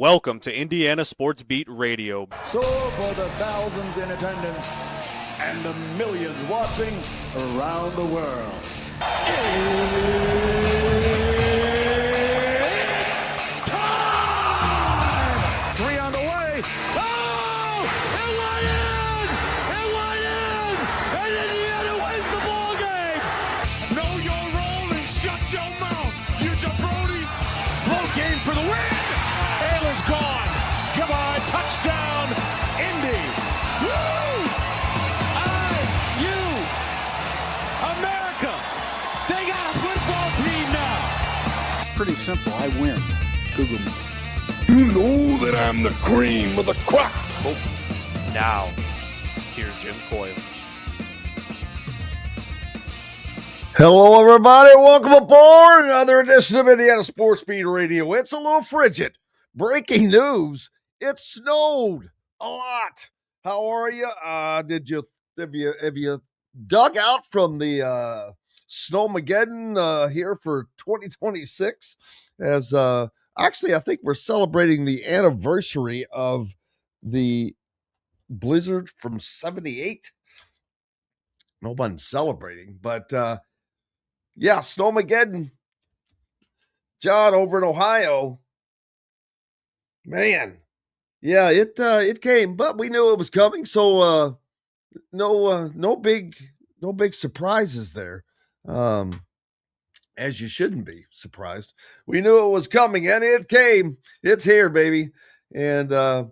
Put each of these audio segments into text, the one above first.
Welcome to Indiana Sports Beat Radio. So for the thousands in attendance and the millions watching around the world. Time! 3 on the way. Oh! It went in! It went in! And Indiana wins the ball game! Know your role and shut your mouth, you jabroni! Float game for the win! Ayla's gone. Goodbye. Touchdown, Indy. Woo! IU America. They got a football team now. Pretty simple. I win. Google me. You know that I'm the cream of the crop. Now, here's Jim Coyle. Hello, everybody. Welcome aboard another edition of Indiana Sports Beat Radio. It's a little frigid. Breaking news. It snowed a lot. How are you? Have you dug out from the Snowmageddon here for 2026? As actually, I think we're celebrating the anniversary of the blizzard from '78. Nobody's celebrating, but yeah, Snowmageddon. John over in Ohio. Man, yeah, it came, but we knew it was coming, so no big surprises there. As you shouldn't be surprised. We knew it was coming, and it came. It's here, baby. And could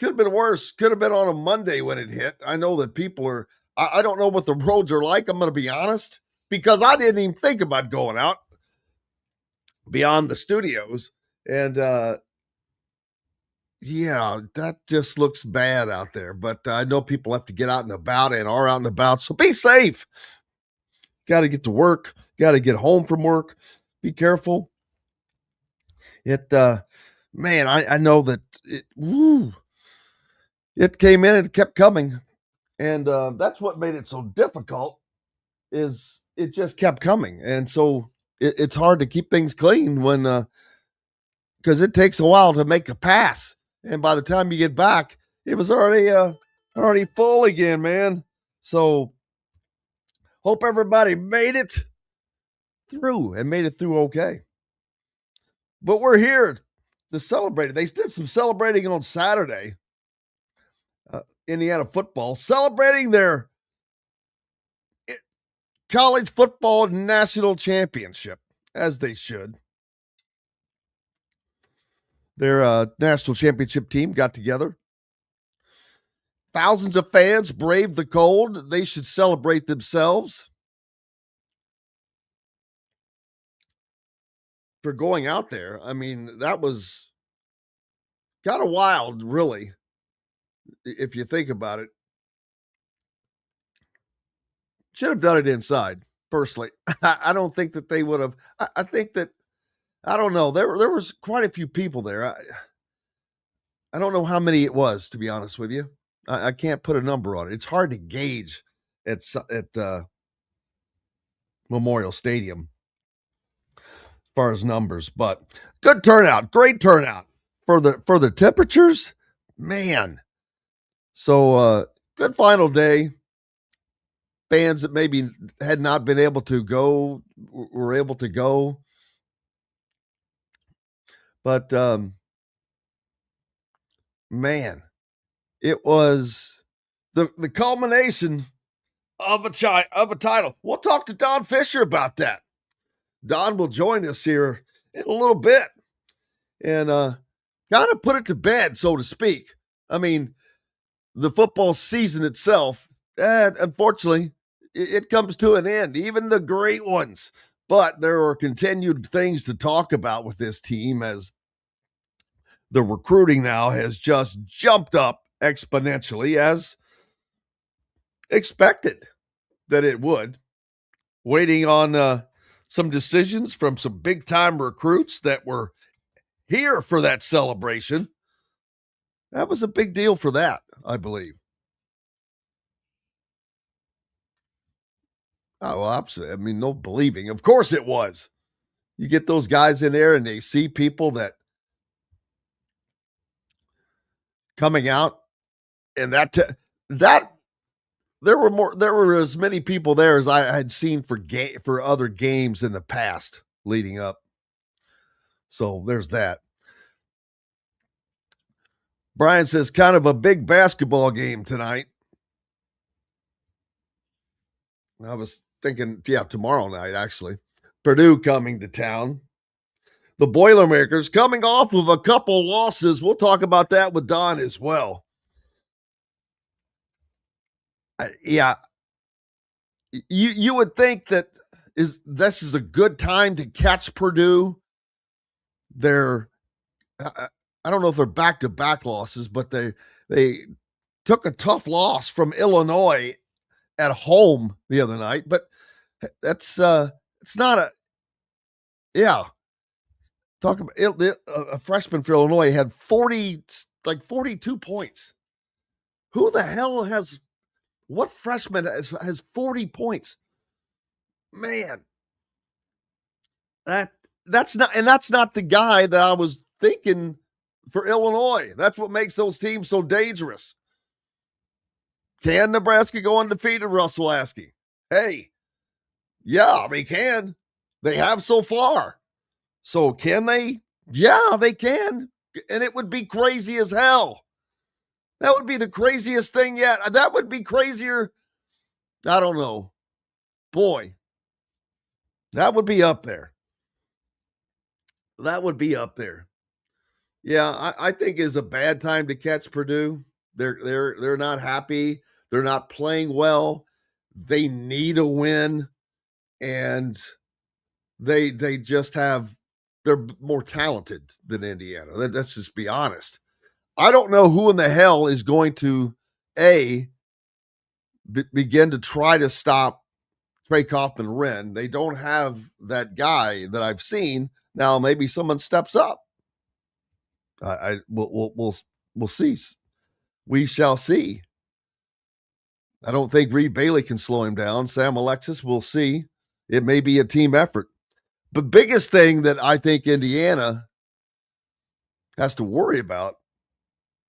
have been worse. Could have been on a Monday when it hit. I know that people are. I don't know what the roads are like. I'm going to be honest, because I didn't even think about going out beyond the studios. And yeah, that just looks bad out there. But I know people have to get out and about and are out and about. So be safe. Got to get to work. Got to get home from work. Be careful. Man, I know that it came in and it kept coming. And that's what made it so difficult, is it just kept coming. And so it's hard to keep things clean when, because it takes a while to make a pass. And by the time you get back, it was already full again, man. So hope everybody made it through okay. But we're here to celebrate it. They did some celebrating on Saturday. Indiana football celebrating their college football national championship, as they should. Their national championship team got together. Thousands of fans braved the cold. They should celebrate themselves for going out there. I mean, that was kind of wild, really, if you think about it. Should have done it inside, personally. I don't think that they would have. I think that, I don't know. There was quite a few people there. I don't know how many it was, to be honest with you. I can't put a number on it. It's hard to gauge at Memorial Stadium as far as numbers, but good turnout, great turnout for the temperatures, man. So good final day. Fans that maybe had not been able to go were able to go. But man, it was the culmination of a title. We'll talk to Don Fischer about that. Don will join us here in a little bit and kind of put it to bed, so to speak. I mean, the football season itself, unfortunately, it comes to an end, even the great ones. But there are continued things to talk about with this team, as the recruiting now has just jumped up exponentially, as expected that it would. Waiting on some decisions from some big-time recruits that were here for that celebration. That was a big deal for that, I believe. Oh, well, absolutely. I mean, no believing. Of course it was. You get those guys in there and they see people that coming out, and that there were as many people there as I had seen for other games in the past leading up. So there's that. Brian says kind of a big basketball game tonight. I was thinking, tomorrow night, actually. Purdue coming to town. The Boilermakers coming off of a couple losses. We'll talk about that with Don as well. You would think that this is a good time to catch Purdue. They're, I don't know if they're back-to-back losses, but they took a tough loss from Illinois at home the other night. But that's it's not a Talk about a freshman for Illinois had 42 points. Who the hell what freshman has 40 points? Man, that's not the guy that I was thinking for Illinois. That's what makes those teams so dangerous. Can Nebraska go undefeated, Russell Askey? Hey, yeah, they can. They have so far. So can they? Yeah, they can. And it would be crazy as hell. That would be the craziest thing yet. That would be crazier. I don't know. Boy, that would be up there. That would be up there. Yeah, I think it's a bad time to catch Purdue. They're not happy. They're not playing well. They need a win, and they just have. They're more talented than Indiana. Let's just be honest. I don't know who in the hell is going to begin to try to stop Trey Kaufman-Renn. They don't have that guy that I've seen. Now maybe someone steps up. We'll see. We shall see. I don't think Reed Bailey can slow him down. Sam Alexis, we'll see. It may be a team effort. The biggest thing that I think Indiana has to worry about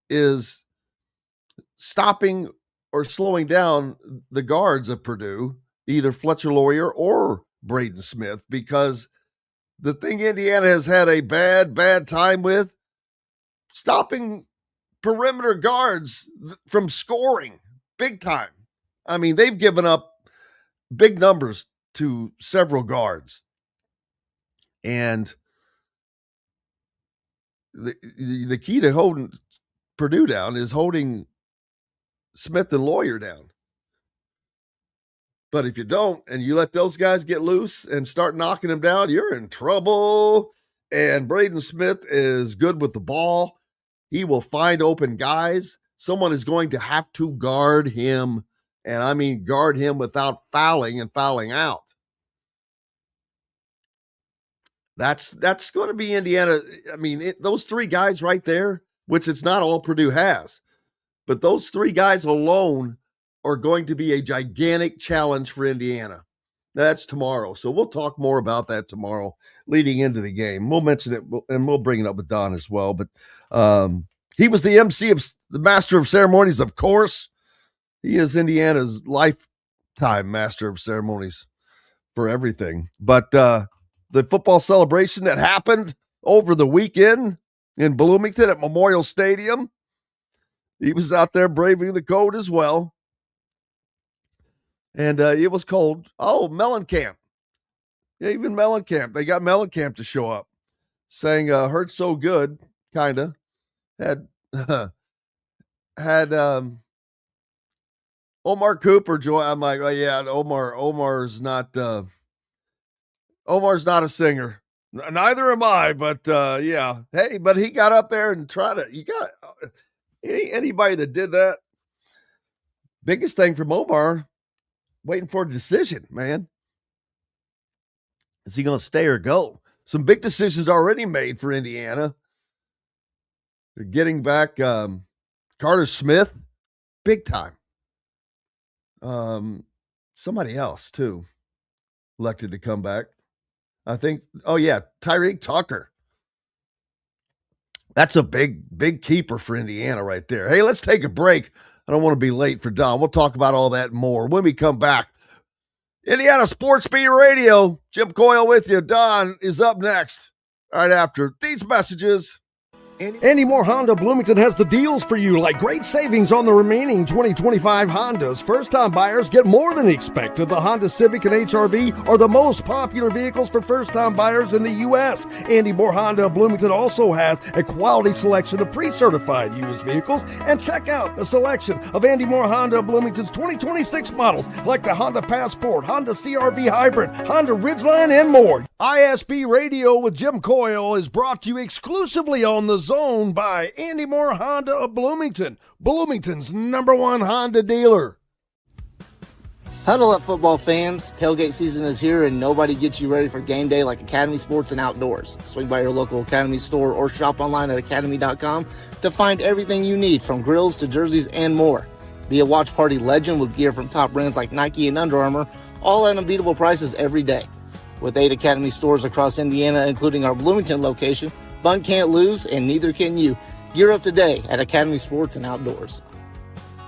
is stopping or slowing down the guards of Purdue, either Fletcher Loyer or Braden Smith, because the thing Indiana has had a bad time with, stopping perimeter guards from scoring big time. I mean, they've given up big numbers to several guards. And the key to holding Purdue down is holding Smith and Loyer down. But if you don't, and you let those guys get loose and start knocking them down, you're in trouble. And Braden Smith is good with the ball. He will find open guys. Someone is going to have to guard him. And I mean guard him without fouling and fouling out. That's going to be Indiana. I mean, those three guys right there, which it's not all Purdue has, but those three guys alone are going to be a gigantic challenge for Indiana. That's tomorrow. So we'll talk more about that tomorrow leading into the game. We'll mention it, and we'll bring it up with Don as well. But he was the MC of the Master of Ceremonies, of course. He is Indiana's lifetime Master of Ceremonies for everything. But the football celebration that happened over the weekend in Bloomington at Memorial Stadium, he was out there braving the cold as well. And it was cold. Oh, Mellencamp. Yeah, even Mellencamp. They got Mellencamp to show up. Saying, hurt so good, kind of. Had Omar Cooper join. I'm like, oh, yeah, Omar's not a singer. Neither am I, but yeah. Hey, but he got up there and tried to, anybody that did that, biggest thing from Omar, waiting for a decision, man. Is he going to stay or go? Some big decisions already made for Indiana. They're getting back Carter Smith, big time. Somebody else, too, elected to come back. I think, Tyreek Tucker. That's a big keeper for Indiana right there. Hey, let's take a break. I don't want to be late for Don. We'll talk about all that and more when we come back. Indiana Sports Beat Radio. Jim Coyle with you. Don is up next right after these messages. Andy Moore Honda Bloomington has the deals for you, like great savings on the remaining 2025 Hondas. First-time buyers get more than expected. The Honda Civic and HR-V are the most popular vehicles for first-time buyers in the U.S. Andy Moore Honda Bloomington also has a quality selection of pre-certified used vehicles. And check out the selection of Andy Moore Honda Bloomington's 2026 models, like the Honda Passport, Honda CR-V Hybrid, Honda Ridgeline, and more. ISB Radio with Jim Coyle is brought to you exclusively on the Zone by Andy Moore Honda of Bloomington, Bloomington's #1 Honda dealer. Huddle up, football fans. Tailgate season is here, and nobody gets you ready for game day like Academy Sports and Outdoors. Swing by your local Academy store or shop online at academy.com to find everything you need, from grills to jerseys and more. Be a watch party legend with gear from top brands like Nike and Under Armour, all at unbeatable prices every day. With 8 Academy stores across Indiana, including our Bloomington location, fun can't lose, and neither can you. Gear up today at Academy Sports and Outdoors.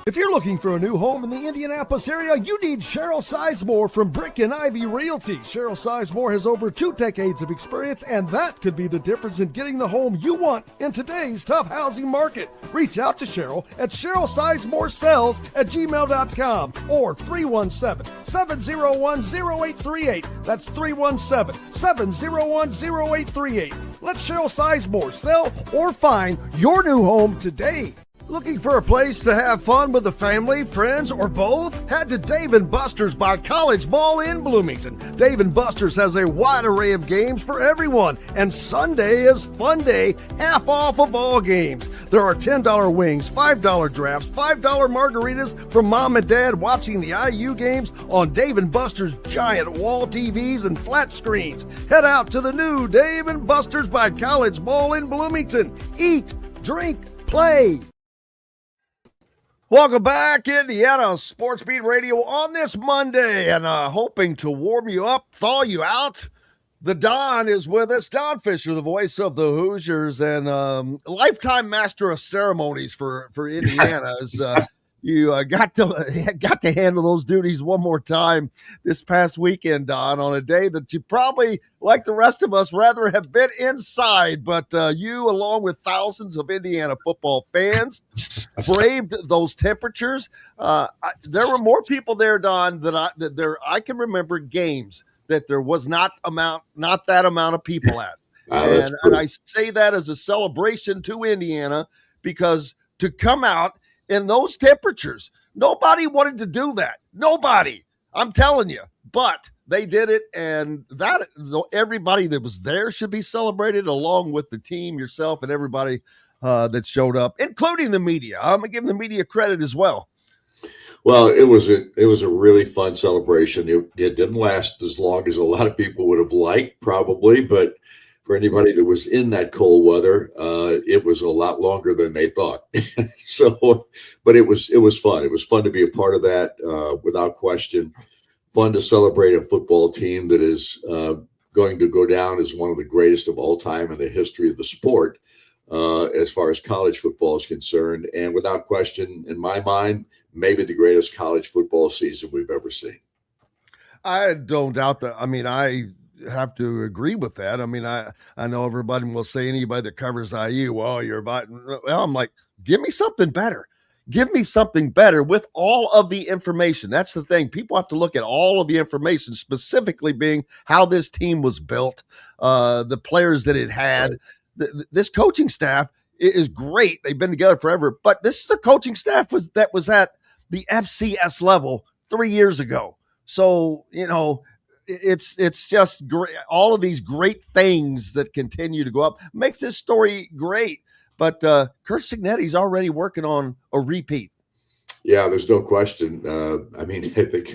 If you're looking for a new home in the Indianapolis area, you need Cheryl Sizemore from Brick and Ivy Realty. Cheryl Sizemore has over 2 decades of experience, and that could be the difference in getting the home you want in today's tough housing market. Reach out to Cheryl at CherylSizemore@gmail.com or 317-701-0838. That's 317-701-0838. Let Cheryl Sizemore sell or find your new home today. Looking for a place to have fun with the family, friends, or both? Head to Dave & Buster's by College Mall in Bloomington. Dave & Buster's has a wide array of games for everyone, and Sunday is fun day, half off of all games. There are $10 wings, $5 drafts, $5 margaritas for mom and dad watching the IU games on Dave & Buster's giant wall TVs and flat screens. Head out to the new Dave & Buster's by College Mall in Bloomington. Eat, drink, play. Welcome back, Indiana Sports Beat Radio on this Monday, and hoping to warm you up, thaw you out. The Don is with us. Don Fischer, the voice of the Hoosiers and lifetime master of ceremonies for Indiana. You got to handle those duties one more time this past weekend, Don, on a day that you probably, like the rest of us, rather have been inside. But you, along with thousands of Indiana football fans, braved those temperatures. There were more people there, Don, than I can remember games that there was not that amount of people at. And I say that as a celebration to Indiana, because to come out in those temperatures, nobody wanted to do that. Nobody. I'm telling you. But they did it, and that everybody that was there should be celebrated, along with the team, yourself, and everybody that showed up, including the media. I'm gonna give the media credit as well. Well, it was a really fun celebration. It didn't last as long as a lot of people would have liked, probably, but for anybody that was in that cold weather, it was a lot longer than they thought. But it was fun. It was fun to be a part of that, without question. Fun to celebrate a football team that is going to go down as one of the greatest of all time in the history of the sport, as far as college football is concerned. And without question, in my mind, maybe the greatest college football season we've ever seen. I don't doubt that. I mean, I have to agree with that. I mean, I know everybody will say, anybody that covers IU, well, I'm like, give me something better. Give me something better with all of the information. That's the thing. People have to look at all of the information, specifically being how this team was built, the players that it had. This coaching staff is great. They've been together forever, but this is the coaching staff that was at the FCS level 3 years ago. So, it's just great. All of these great things that continue to go up makes this story great. But Kurt Cignetti's already working on a repeat. Yeah, there's no question. I think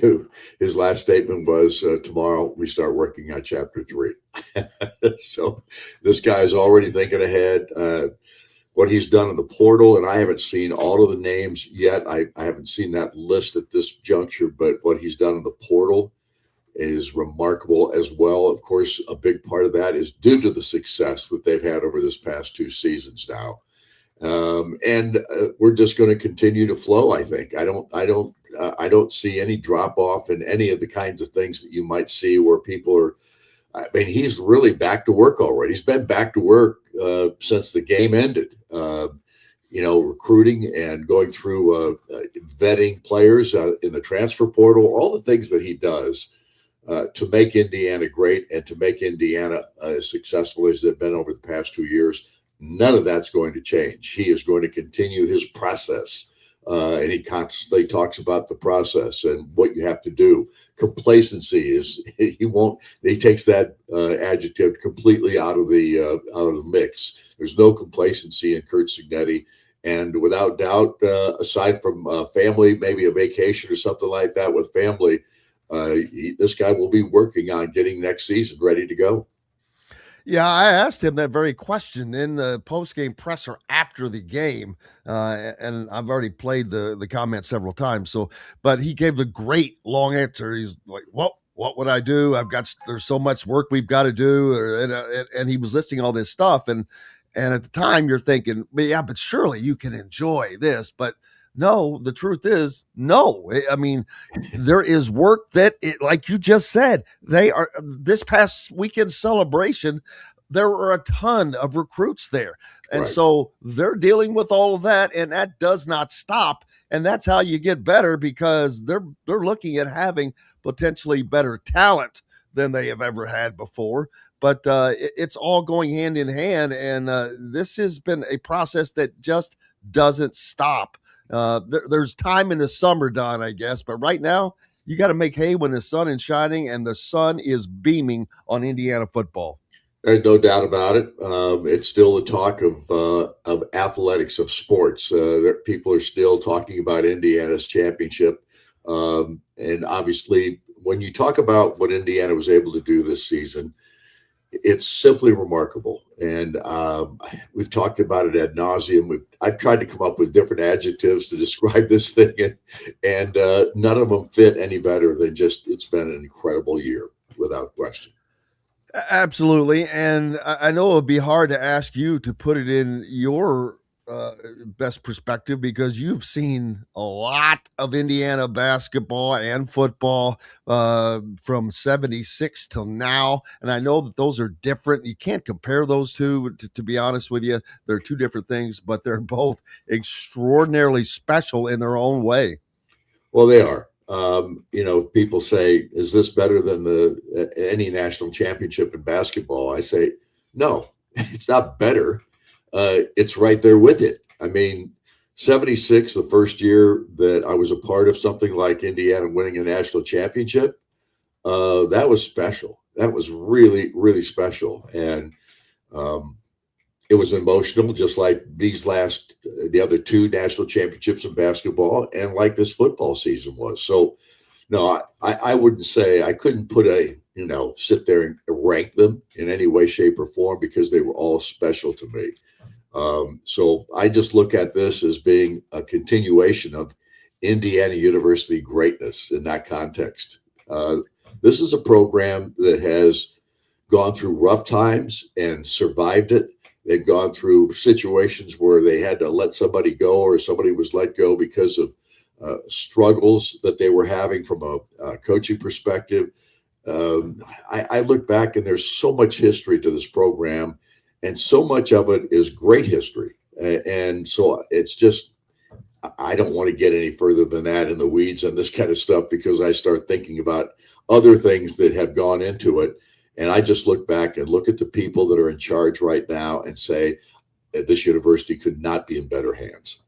his last statement was, tomorrow we start working on chapter 3. So this guy's already thinking ahead. What he's done in the portal, and I haven't seen all of the names yet. I haven't seen that list at this juncture, but what he's done in the portal is remarkable as well. Of course, a big part of that is due to the success that they've had over this past 2 seasons now. And we're just going to continue to flow. I think I don't see any drop off in any of the kinds of things that you might see where people are. I mean, he's really back to work already. He's been back to work since the game ended. Recruiting and going through vetting players in the transfer portal, all the things that he does to make Indiana great and to make Indiana as successful as they've been over the past 2 years. None of that's going to change. He is going to continue his process, and he constantly talks about the process and what you have to do. Complacency he takes that adjective completely out of the mix. There's no complacency in Curt Cignetti. And without doubt, aside from family, maybe a vacation or something like that with family, this guy will be working on getting next season ready to go. Yeah, I asked him that very question in the post-game presser after the game, and I've already played the comment several times. But he gave the great long answer. He's like, "What would I do? There's so much work we've got to do," and he was listing all this stuff, and at the time you're thinking, but surely you can enjoy this, but. No, the truth is no. I mean, there is work like you just said, this past weekend celebration, there were a ton of recruits there. And so they're dealing with all of that, and that does not stop. And that's how you get better, because they're looking at having potentially better talent than they have ever had before. But it's all going hand in hand. And this has been a process that just doesn't stop. There's time in the summer, Don, I guess, but right now you got to make hay when the sun is shining, and the sun is beaming on Indiana football. There's no doubt about it. It's still the talk of athletics, of sports. People are still talking about Indiana's championship, and obviously, when you talk about what Indiana was able to do this season, it's simply remarkable. And we've talked about it ad nauseum. I've tried to come up with different adjectives to describe this thing, and none of them fit any better than just it's been an incredible year, without question. Absolutely. And I know it would be hard to ask you to put it in your best perspective, because you've seen a lot of Indiana basketball and football from 76 till now. And I know that those are different. You can't compare those two, to be honest with you. They're two different things, but they're both extraordinarily special in their own way. Well, they are. People say, is this better than any national championship in basketball? I say, no, it's not better. It's right there with it. I mean, 76, the first year that I was a part of something like Indiana winning a national championship, that was special. That was really, really special. And it was emotional, just like the other 2 national championships in basketball, and like this football season was. So, no, I wouldn't say, I couldn't put sit there and rank them in any way, shape, or form, because they were all special to me. So I just look at this as being a continuation of Indiana University greatness in that context. This is a program that has gone through rough times and survived it. They've gone through situations where they had to let somebody go, or somebody was let go because of struggles that they were having from a coaching perspective. I look back, and there's so much history to this program, and so much of it is great history. And so it's just, I don't want to get any further than that in the weeds on this kind of stuff, because I start thinking about other things that have gone into it. And I just look back and look at the people that are in charge right now and say, this university could not be in better hands.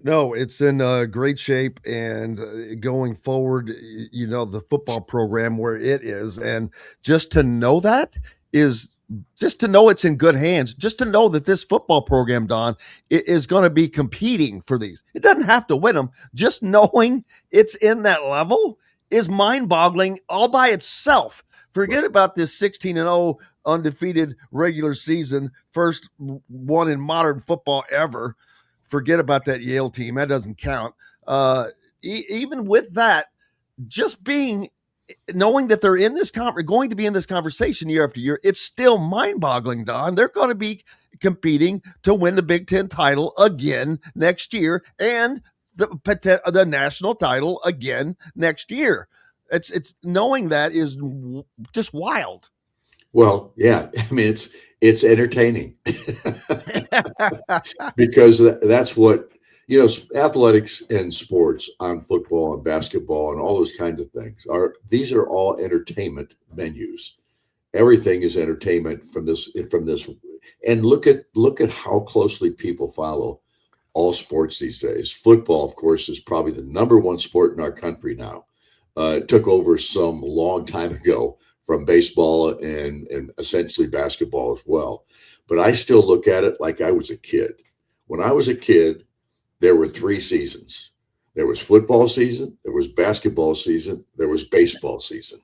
No, it's in great shape, and going forward, the football program where it is, and just to know that is just to know it's in good hands, just to know that this football program, Don, is going to be competing for these. It doesn't have to win them. Just knowing it's in that level is mind-boggling all by itself. Forget about this 16-0 undefeated regular season, first one in modern football ever. Forget about that Yale team. That doesn't count. Even with that, just being knowing that they're in this going to be in this conversation year after year, it's still mind-boggling, Don. They're going to be competing to win the Big Ten title again next year and the national title again next year. It's knowing that is just wild. Well, yeah, I mean it's entertaining because that's what, athletics and sports on football and basketball and all those kinds of things these are all entertainment venues. Everything is entertainment from this. And look at how closely people follow all sports these days. Football, of course, is probably the number one sport in our country now. It took over some long time ago from baseball and essentially basketball as well. But I still look at it like I was a kid. When I was a kid, there were 3 seasons. There was football season, there was basketball season, there was baseball season.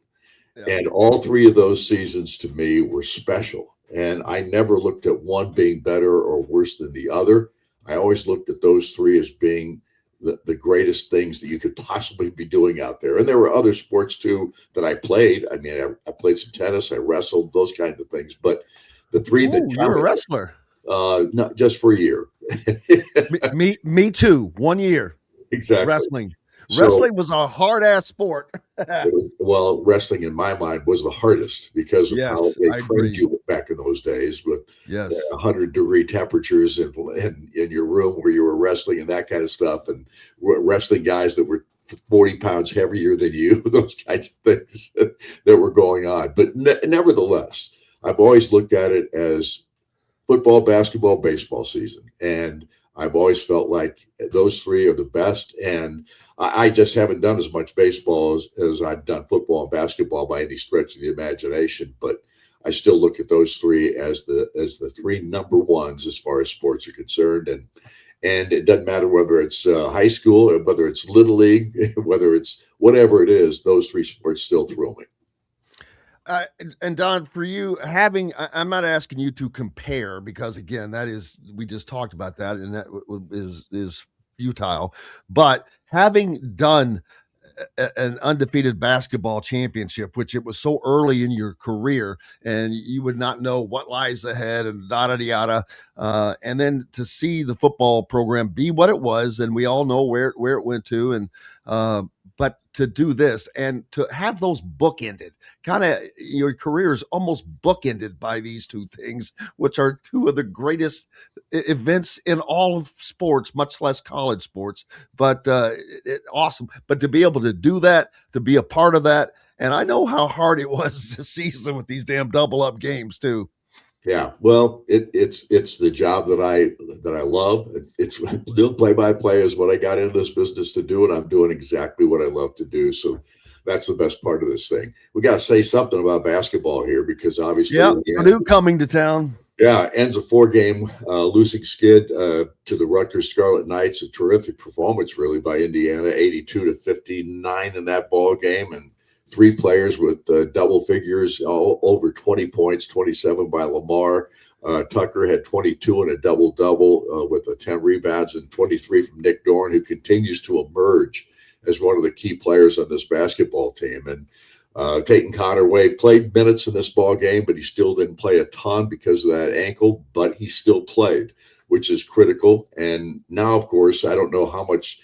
Yeah. And all 3 of those seasons to me were special. And I never looked at one being better or worse than the other. I always looked at those 3 as being the greatest things that you could possibly be doing out there. And there were other sports too that I played. I mean, I played some tennis, I wrestled, those kinds of things. But the 3 that you're a wrestler. Not just for a year. me too. 1 year. Exactly. Wrestling was a hard ass sport. Well, wrestling in my mind was the hardest because of how they trained you back in those days with 100-degree temperatures in your room where you were wrestling and that kind of stuff, and wrestling guys that were 40 pounds heavier than you, those kinds of things that were going on. But nevertheless, I've always looked at it as football, basketball, baseball season. And I've always felt like those 3 are the best. And I just haven't done as much baseball as I've done football and basketball by any stretch of the imagination. But I still look at those 3 as the 3 number ones as far as sports are concerned. And it doesn't matter whether it's high school or whether it's little league, whether it's whatever it is, those 3 sports still thrill me. And Don, for you I'm not asking you to compare because again, we just talked about that and that is futile, but having done an undefeated basketball championship, which it was so early in your career and you would not know what lies ahead and yada. And then to see the football program be what it was, and we all know where it went to. And, but to do this and to have those bookended, kind of your career is almost bookended by these 2 things, which are 2 of the greatest events in all of sports, much less college sports, but awesome. But to be able to do that, to be a part of that. And I know how hard it was this season with these damn double up games too. Yeah, well, it's the job that I love. It's doing play-by-play is what I got into this business to do, and I'm doing exactly what I love to do. So that's the best part of this thing. We got to say something about basketball here because obviously, Purdue coming to town. Yeah, ends a 4-game losing skid to the Rutgers Scarlet Knights. A terrific performance, really, by Indiana, 82-59 in that ball game, and 3 players with double figures, over 20 points, 27 by Lamar. Tucker had 22 and a double-double with 10 rebounds and 23 from Nick Dorn, who continues to emerge as one of the key players on this basketball team. And Peyton Connerway played minutes in this ball game, but he still didn't play a ton because of that ankle, but he still played, which is critical. And now, of course, I don't know how much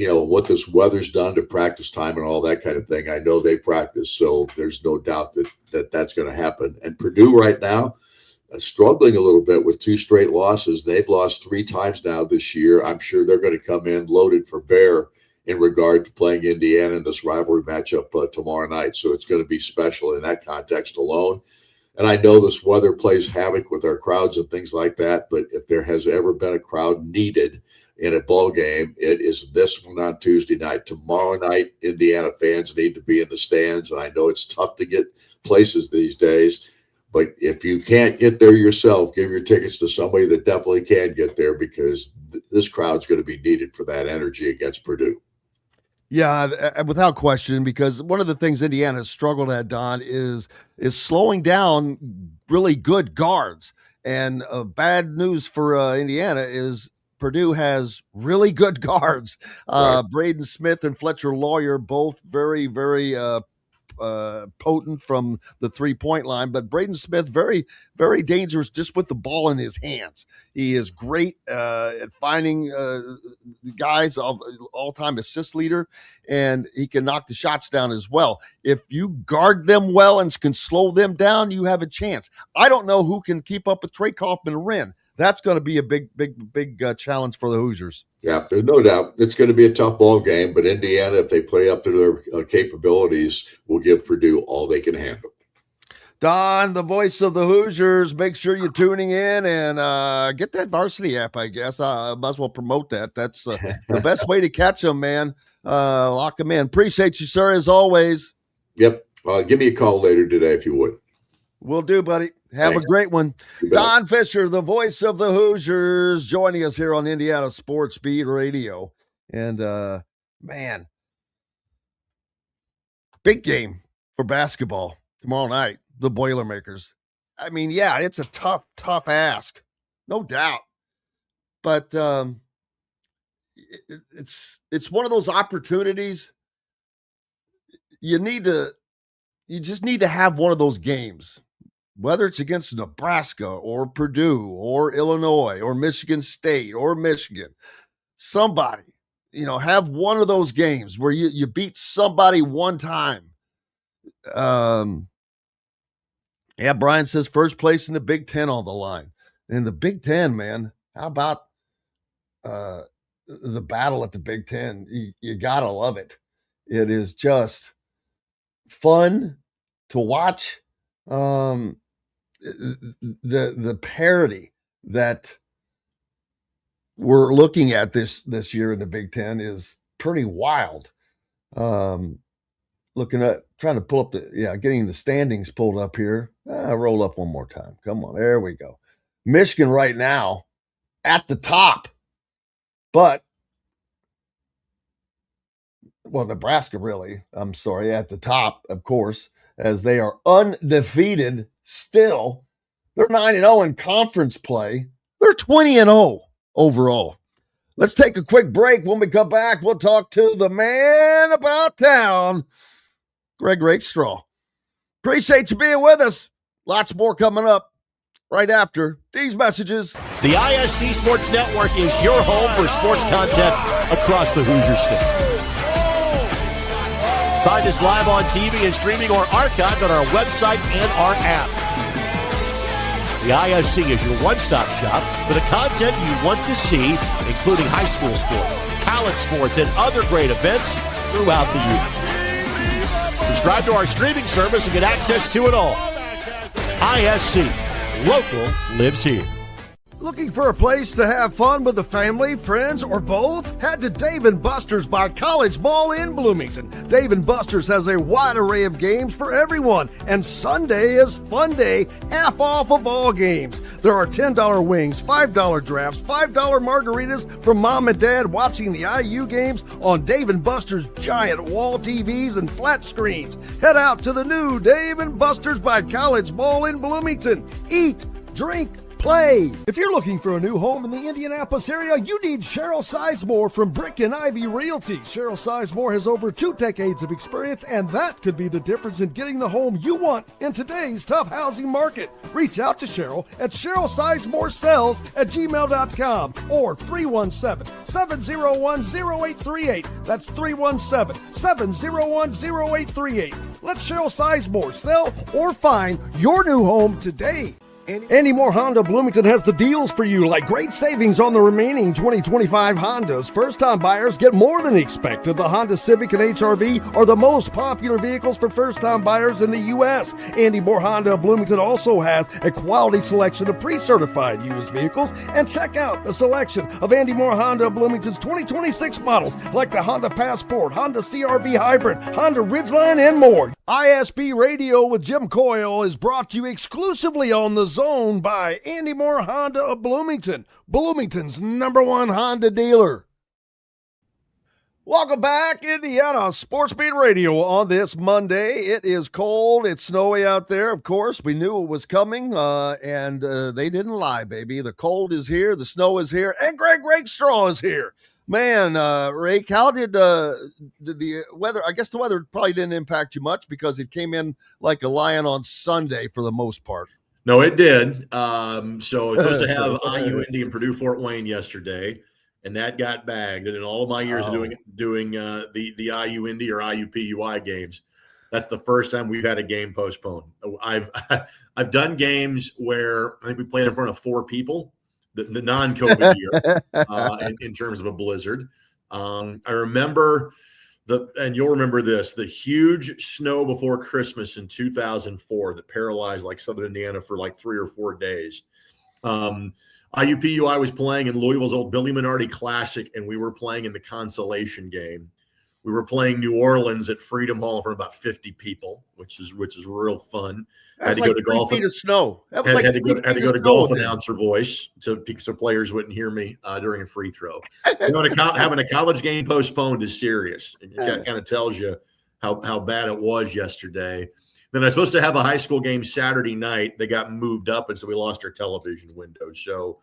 what this weather's done to practice time and all that kind of thing. I know they practice, so there's no doubt that's going to happen. And Purdue right now struggling a little bit with 2 straight losses. They've lost 3 times now this year. I'm sure they're going to come in loaded for bear in regard to playing Indiana in this rivalry matchup tomorrow night. So it's going to be special in that context alone. And I know this weather plays havoc with our crowds and things like that, but if there has ever been a crowd needed in a ball game, it is this one on Tuesday night. Tomorrow night, Indiana fans need to be in the stands, and I know it's tough to get places these days, but if you can't get there yourself, give your tickets to somebody that definitely can get there because this crowd's going to be needed for that energy against Purdue. Yeah, without question, because one of the things Indiana has struggled at, Don, is slowing down really good guards. And bad news for Indiana is Purdue has really good guards. Right. Braden Smith and Fletcher Lawyer, both very, very potent from the 3-point line. But Braden Smith, very, very dangerous just with the ball in his hands. He is great at finding guys, all-time assist leader, and he can knock the shots down as well. If you guard them well and can slow them down, you have a chance. I don't know who can keep up with Trey Kaufman-Wren. That's going to be a big challenge for the Hoosiers. Yeah, there's no doubt. It's going to be a tough ball game, but Indiana, if they play up to their capabilities, will give Purdue all they can handle. Don, the voice of the Hoosiers, make sure you're tuning in and get that varsity app, I guess. I might as well promote that. That's the best way to catch them, man. Lock them in. Appreciate you, sir, as always. Yep. Give me a call later today if you would. Will do, buddy. Have a great one. Don Fischer, the voice of the Hoosiers, joining us here on Indiana Sports Beat Radio. And, man, big game for basketball tomorrow night, the Boilermakers. I mean, yeah, it's a tough ask, no doubt. But it's one of those opportunities you just need to have one of those games. Whether it's against Nebraska or Purdue or Illinois or Michigan State or Michigan, somebody, have one of those games where you beat somebody one time. Yeah, Brian says first place in the Big Ten on the line. And the Big Ten, man, how about the battle at the Big Ten? You got to love it. It is just fun to watch. The parity that we're looking at this year in the Big Ten is pretty wild. Trying to pull up getting the standings pulled up here. Roll up one more time. Come on, there we go. Michigan right now at the top, but Nebraska really, I'm sorry, at the top, of course, as they are undefeated still. They're 9-0 in conference play. They're 20-0 overall. Let's take a quick break. When we come back, we'll talk to the man about town, Greg Rakestraw. Appreciate you being with us. Lots more coming up right after these messages. The ISC Sports Network is your home for sports content across the Hoosier State. Find us live on TV and streaming or archived on our website and our app. The ISC is your one-stop shop for the content you want to see, including high school sports, college sports, and other great events throughout the year. Subscribe to our streaming service and get access to it all. ISC, local lives here. Looking for a place to have fun with the family, friends, or both? Head to Dave & Buster's by College Mall in Bloomington. Dave & Buster's has a wide array of games for everyone, and Sunday is fun day, half off of all games. There are $10 wings, $5 drafts, $5 margaritas for mom and dad watching the IU games on Dave & Buster's giant wall TVs and flat screens. Head out to the new Dave & Buster's by College Mall in Bloomington. Eat, drink, play. If you're looking for a new home in the Indianapolis area, you need Cheryl Sizemore from Brick and Ivy Realty. Cheryl Sizemore has over 2 decades of experience, and that could be the difference in getting the home you want in today's tough housing market. Reach out to Cheryl at CherylSizemoreSells@gmail.com or 317-701-0838. That's 317-701-0838. Let Cheryl Sizemore sell or find your new home today. Andy Moore Honda Bloomington has the deals for you, like great savings on the remaining 2025 Hondas. First-time buyers get more than expected. The Honda Civic and HR-V are the most popular vehicles for first-time buyers in the U.S. Andy Moore Honda Bloomington also has a quality selection of pre-certified used vehicles. And check out the selection of Andy Moore Honda Bloomington's 2026 models, like the Honda Passport, Honda CR-V Hybrid, Honda Ridgeline, and more. ISB Radio with Jim Coyle is brought to you exclusively on the Zone by Andy Moore Honda of Bloomington, Bloomington's #1 Honda dealer. Welcome back, Indiana Sports Beat Radio on this Monday. It is cold. It's snowy out there, of course. We knew it was coming, and they didn't lie, baby. The cold is here, the snow is here, and Greg Rakestraw is here. Man, Rake, how did the weather? I guess the weather probably didn't impact you much because it came in like a lion on Sunday for the most part. No, it did. So it's supposed to have IUND and Purdue Fort Wayne yesterday, and that got bagged. And in all of my years of doing the IUND or IUPUI games, that's the first time we've had a game postponed. I've done games where I think we played in front of 4 people, the non-COVID year, in terms of a blizzard. I remember and you'll remember this, the huge snow before Christmas in 2004 that paralyzed like Southern Indiana for like 3 or 4 days. IUPUI was playing in Louisville's old Billy Minardi Classic, and we were playing in the consolation game. We were playing New Orleans at Freedom Hall for about 50 people, which is real fun. That's like 3 feet of snow. That was had to go to golf announcer voice so players wouldn't hear me during a free throw. Having a college game postponed is serious. It kind of tells you how bad it was yesterday. Then I was supposed to have a high school game Saturday night. They got moved up, and so we lost our television window. So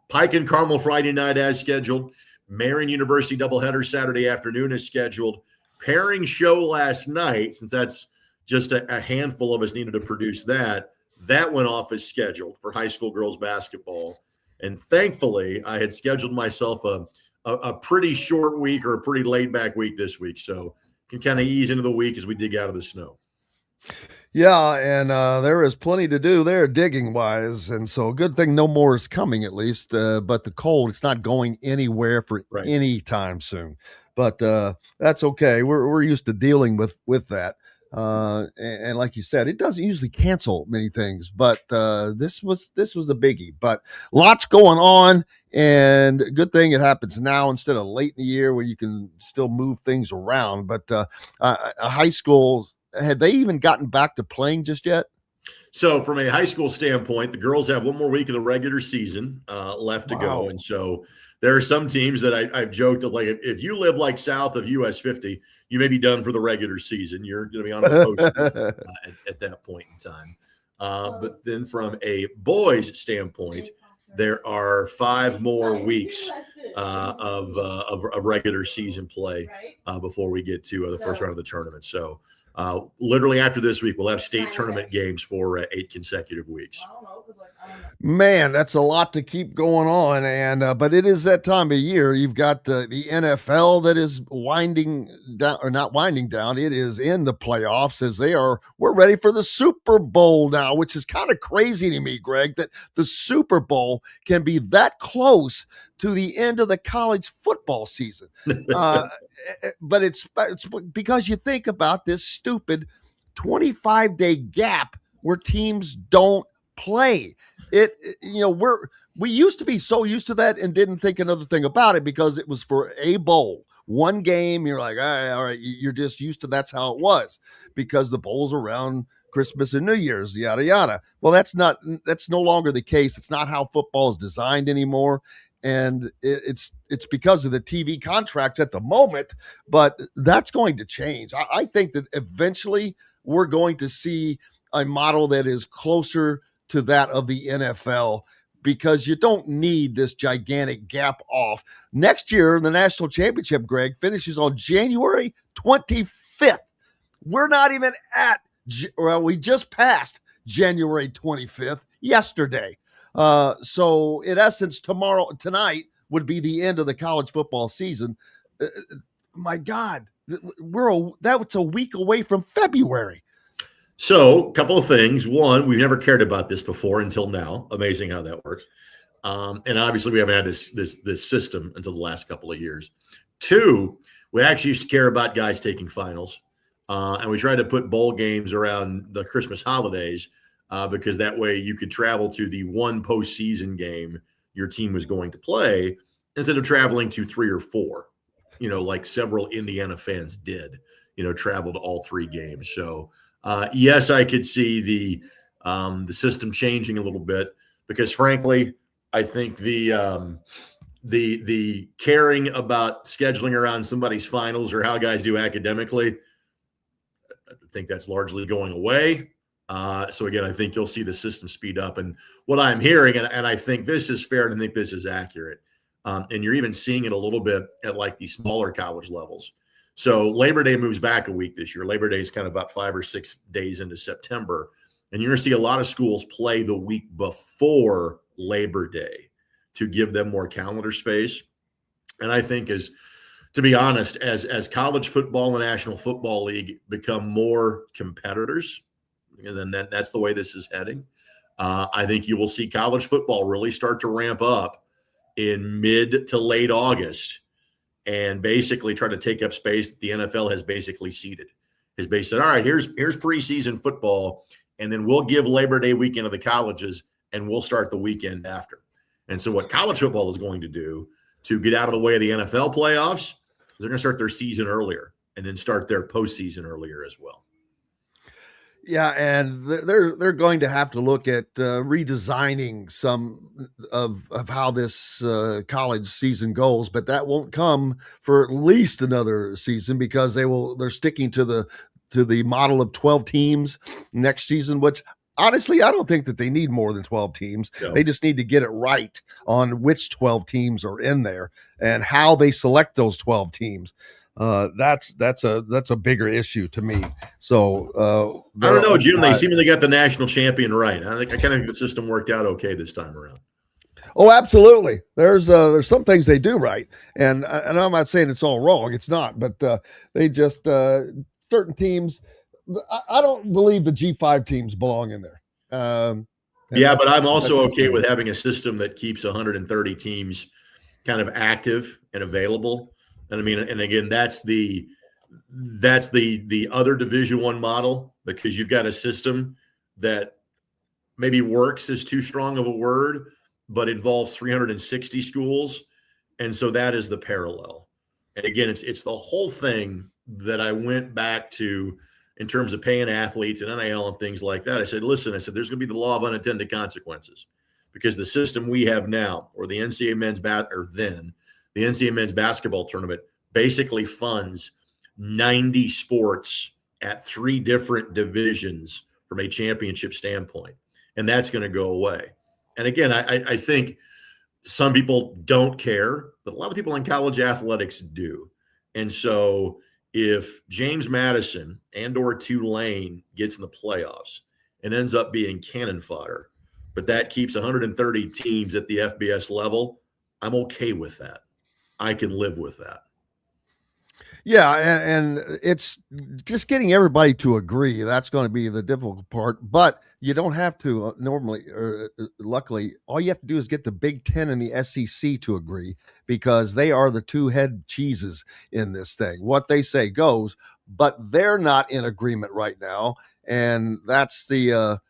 Pike and Carmel Friday night as scheduled. Marion University doubleheader Saturday afternoon is scheduled. Pairing show last night, since that's just a handful of us needed to produce that went off as scheduled for high school girls basketball. And thankfully, I had scheduled myself a pretty short week or a pretty laid back week this week. So can kind of ease into the week as we dig out of the snow. Yeah, and there is plenty to do there digging-wise, and so good thing no more is coming at least, but the cold, it's not going anywhere for any time soon. But that's okay. We're used to dealing with that. And like you said, it doesn't usually cancel many things, but this was a biggie. But lots going on, and good thing it happens now instead of late in the year where you can still move things around. But a high school, had they even gotten back to playing just yet? So from a high school standpoint, the girls have one more week of the regular season left to go. And so there are some teams that I've joked of, like, if you live like south of US 50, you may be done for the regular season. You're going to be on a post at that point in time. But then from a boys standpoint, there are 5 more weeks of regular season play before we get to the first round of the tournament. So literally after this week, we'll have state tournament games for 8 consecutive weeks. Man, that's a lot to keep going on, and but it is that time of year. You've got the NFL that is winding down, or not winding down. It is in the playoffs as we're ready for the Super Bowl now, which is kind of crazy to me, Greg, that the Super Bowl can be that close to the end of the college football season. But it's because you think about this stupid 25-day gap where teams don't play. We used to be so used to that and didn't think another thing about it because it was for a bowl. One game, you're like, all right, you're just used to that's how it was because the bowls around Christmas and New Year's, yada, yada. Well, that's no longer the case. It's not how football is designed anymore. And it's because of the TV contracts at the moment, but that's going to change. I think that eventually we're going to see a model that is closer to that of the NFL because you don't need this gigantic gap off. Next year, the national championship, Greg, finishes on January 25th. We're not even we just passed January 25th yesterday. So in essence, tonight would be the end of the college football season. My God, that's a week away from February. So a couple of things. One, we've never cared about this before until now. Amazing how that works. And obviously we haven't had this system until the last couple of years. 2, we actually used to care about guys taking finals. And we tried to put bowl games around the Christmas holidays because that way you could travel to the one postseason game your team was going to play instead of traveling to 3 or 4, like several Indiana fans did, travel to all 3 games. So yes, I could see the system changing a little bit because, frankly, I think the caring about scheduling around somebody's finals or how guys do academically, I think that's largely going away. So again, I think you'll see the system speed up. And what I'm hearing, and I think this is fair and I think this is accurate, And you're even seeing it a little bit at like the smaller college levels. So Labor Day moves back a week this year. Labor Day is kind of about 5 or 6 days into September. And you're going to see a lot of schools play the week before Labor Day to give them more calendar space. And I think to be honest, as college football and the National Football League become more competitors, and then that's the way this is heading, I think you will see college football really start to ramp up in mid to late August and basically try to take up space that the NFL has basically ceded. Has basically said, all right, here's preseason football, and then we'll give Labor Day weekend to the colleges, and we'll start the weekend after. And so what college football is going to do to get out of the way of the NFL playoffs is they're going to start their season earlier and then start their postseason earlier as well. Yeah, and they're going to have to look at redesigning some of how this college season goes, but that won't come for at least another season because they're sticking to the model of 12 teams next season, which honestly I don't think that they need more than 12 teams. No. They just need to get it right on which 12 teams are in there and how they select those 12 teams. That's a bigger issue to me. So I don't know, Jim. They seemingly got the national champion right. I kind of think the system worked out okay this time around. Oh, absolutely. There's some things they do right, and I'm not saying it's all wrong. It's not, but they just certain teams. I don't believe the G5 teams belong in there. Yeah, but I'm also okay with having a system that keeps 130 teams kind of active and available. And I mean, and again, that's the other Division I model, because you've got a system that maybe works is too strong of a word, but involves 360 schools. And so that is the parallel. And again, it's the whole thing that I went back to in terms of paying athletes and NIL and things like that. I said, listen, there's going to be the law of unintended consequences, because the system we have now, or the NCAA the NCAA men's basketball tournament basically funds 90 sports at 3 different divisions from a championship standpoint. And that's going to go away. And again, I think some people don't care, but a lot of people in college athletics do. And so if James Madison and or Tulane gets in the playoffs and ends up being cannon fodder, but that keeps 130 teams at the FBS level, I'm okay with that. I can live with that. Yeah, and it's just getting everybody to agree. That's going to be the difficult part, but you don't have to normally, luckily, all you have to do is get the Big Ten and the SEC to agree, because they are the two head cheeses in this thing. What they say goes, but they're not in agreement right now, and that's the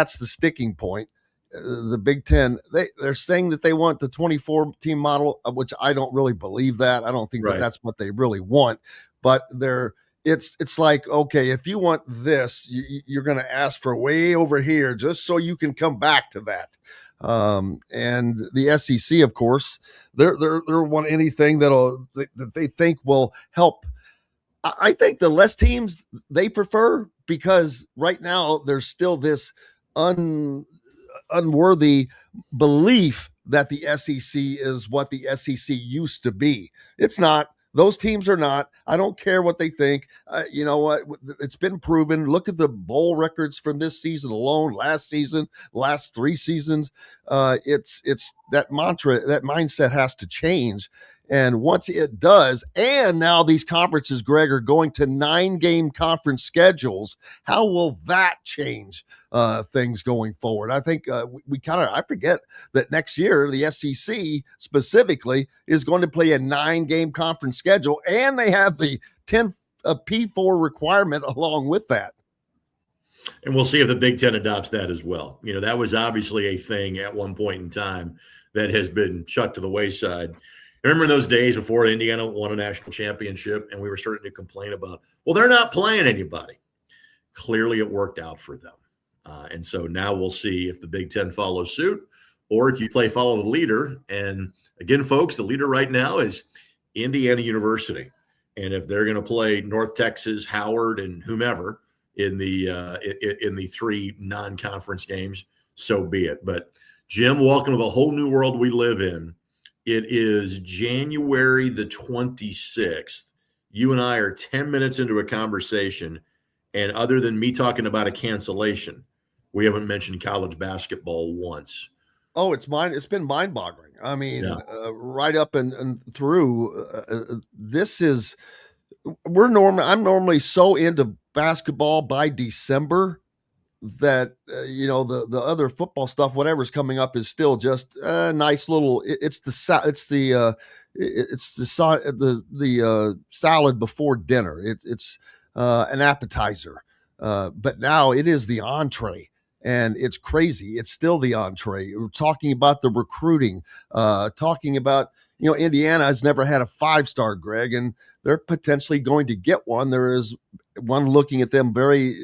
sticking point. The Big Ten, they're saying that they want the 24-team model, which I don't really believe that. I don't think that that's what they really want. But it's like, okay, if you want this, you're going to ask for way over here just so you can come back to that. And the SEC, of course, they're want anything that they think will help. I think the less teams they prefer, because right now there's still this unworthy belief that the SEC is what the SEC used to be. It's not. Those teams are not. I don't care what they think. You know what? It's been proven. Look at the bowl records from this season alone, last season, last 3 seasons. It's that mantra, that mindset has to change. And once it does, and now these conferences, Greg, are going to 9-game conference schedules, how will that change things going forward? I think I forget that next year, the SEC specifically is going to play a 9-game conference schedule, and they have the 10 P4 requirement along with that. And we'll see if the Big Ten adopts that as well. You know, that was obviously a thing at one point in time that has been chucked to the wayside. Remember those days before Indiana won a national championship and we were starting to complain about, well, they're not playing anybody. Clearly it worked out for them. And so now we'll see if the Big Ten follows suit, or if you follow the leader. And again, folks, the leader right now is Indiana University. And if they're going to play North Texas, Howard, and whomever in the 3 non-conference games, so be it. But Jim, welcome to the whole new world we live in. It is January the 26th. You and I are 10 minutes into a conversation, and other than me talking about a cancellation, we haven't mentioned college basketball once. Oh, it's been mind-boggling. I mean, right up and through. This is I'm normally so into basketball by December that the other football stuff, whatever's coming up, is still just a nice little. It's the salad before dinner. It's an appetizer, but now it is the entree. And it's crazy. It's still the entree. We're talking about the recruiting, talking about, Indiana has never had a 5-star, Greg, and they're potentially going to get one. There is one looking at them very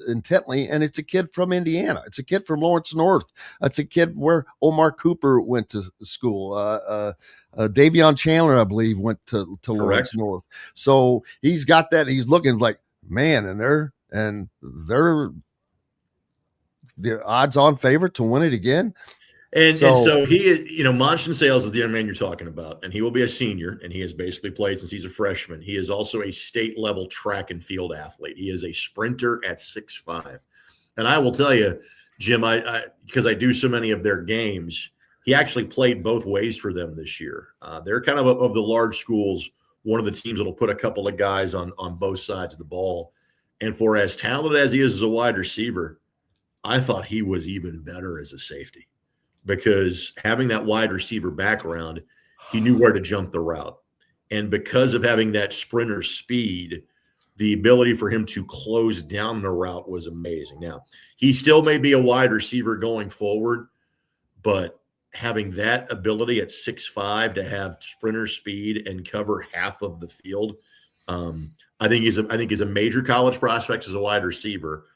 intently, and it's a kid from Indiana. It's a kid from Lawrence North. It's a kid where Omar Cooper went to school. Davion Chandler, I believe, went to Lawrence North. So he's got that. He's looking like, man, and they're the odds-on favorite to win it again. And so he is, Monshin Sales is the young man you're talking about, and he will be a senior, and he has basically played since he's a freshman. He is also a state-level track and field athlete. He is a sprinter at 6'5". And I will tell you, Jim, because I do so many of their games, he actually played both ways for them this year. They're kind of the large schools, one of the teams that will put a couple of guys on both sides of the ball. And for as talented as he is as a wide receiver, I thought he was even better as a safety because having that wide receiver background, he knew where to jump the route. And because of having that sprinter speed, the ability for him to close down the route was amazing. Now, he still may be a wide receiver going forward, but having that ability at 6'5" to have sprinter speed and cover half of the field, I think he's a major college prospect as a wide receiver.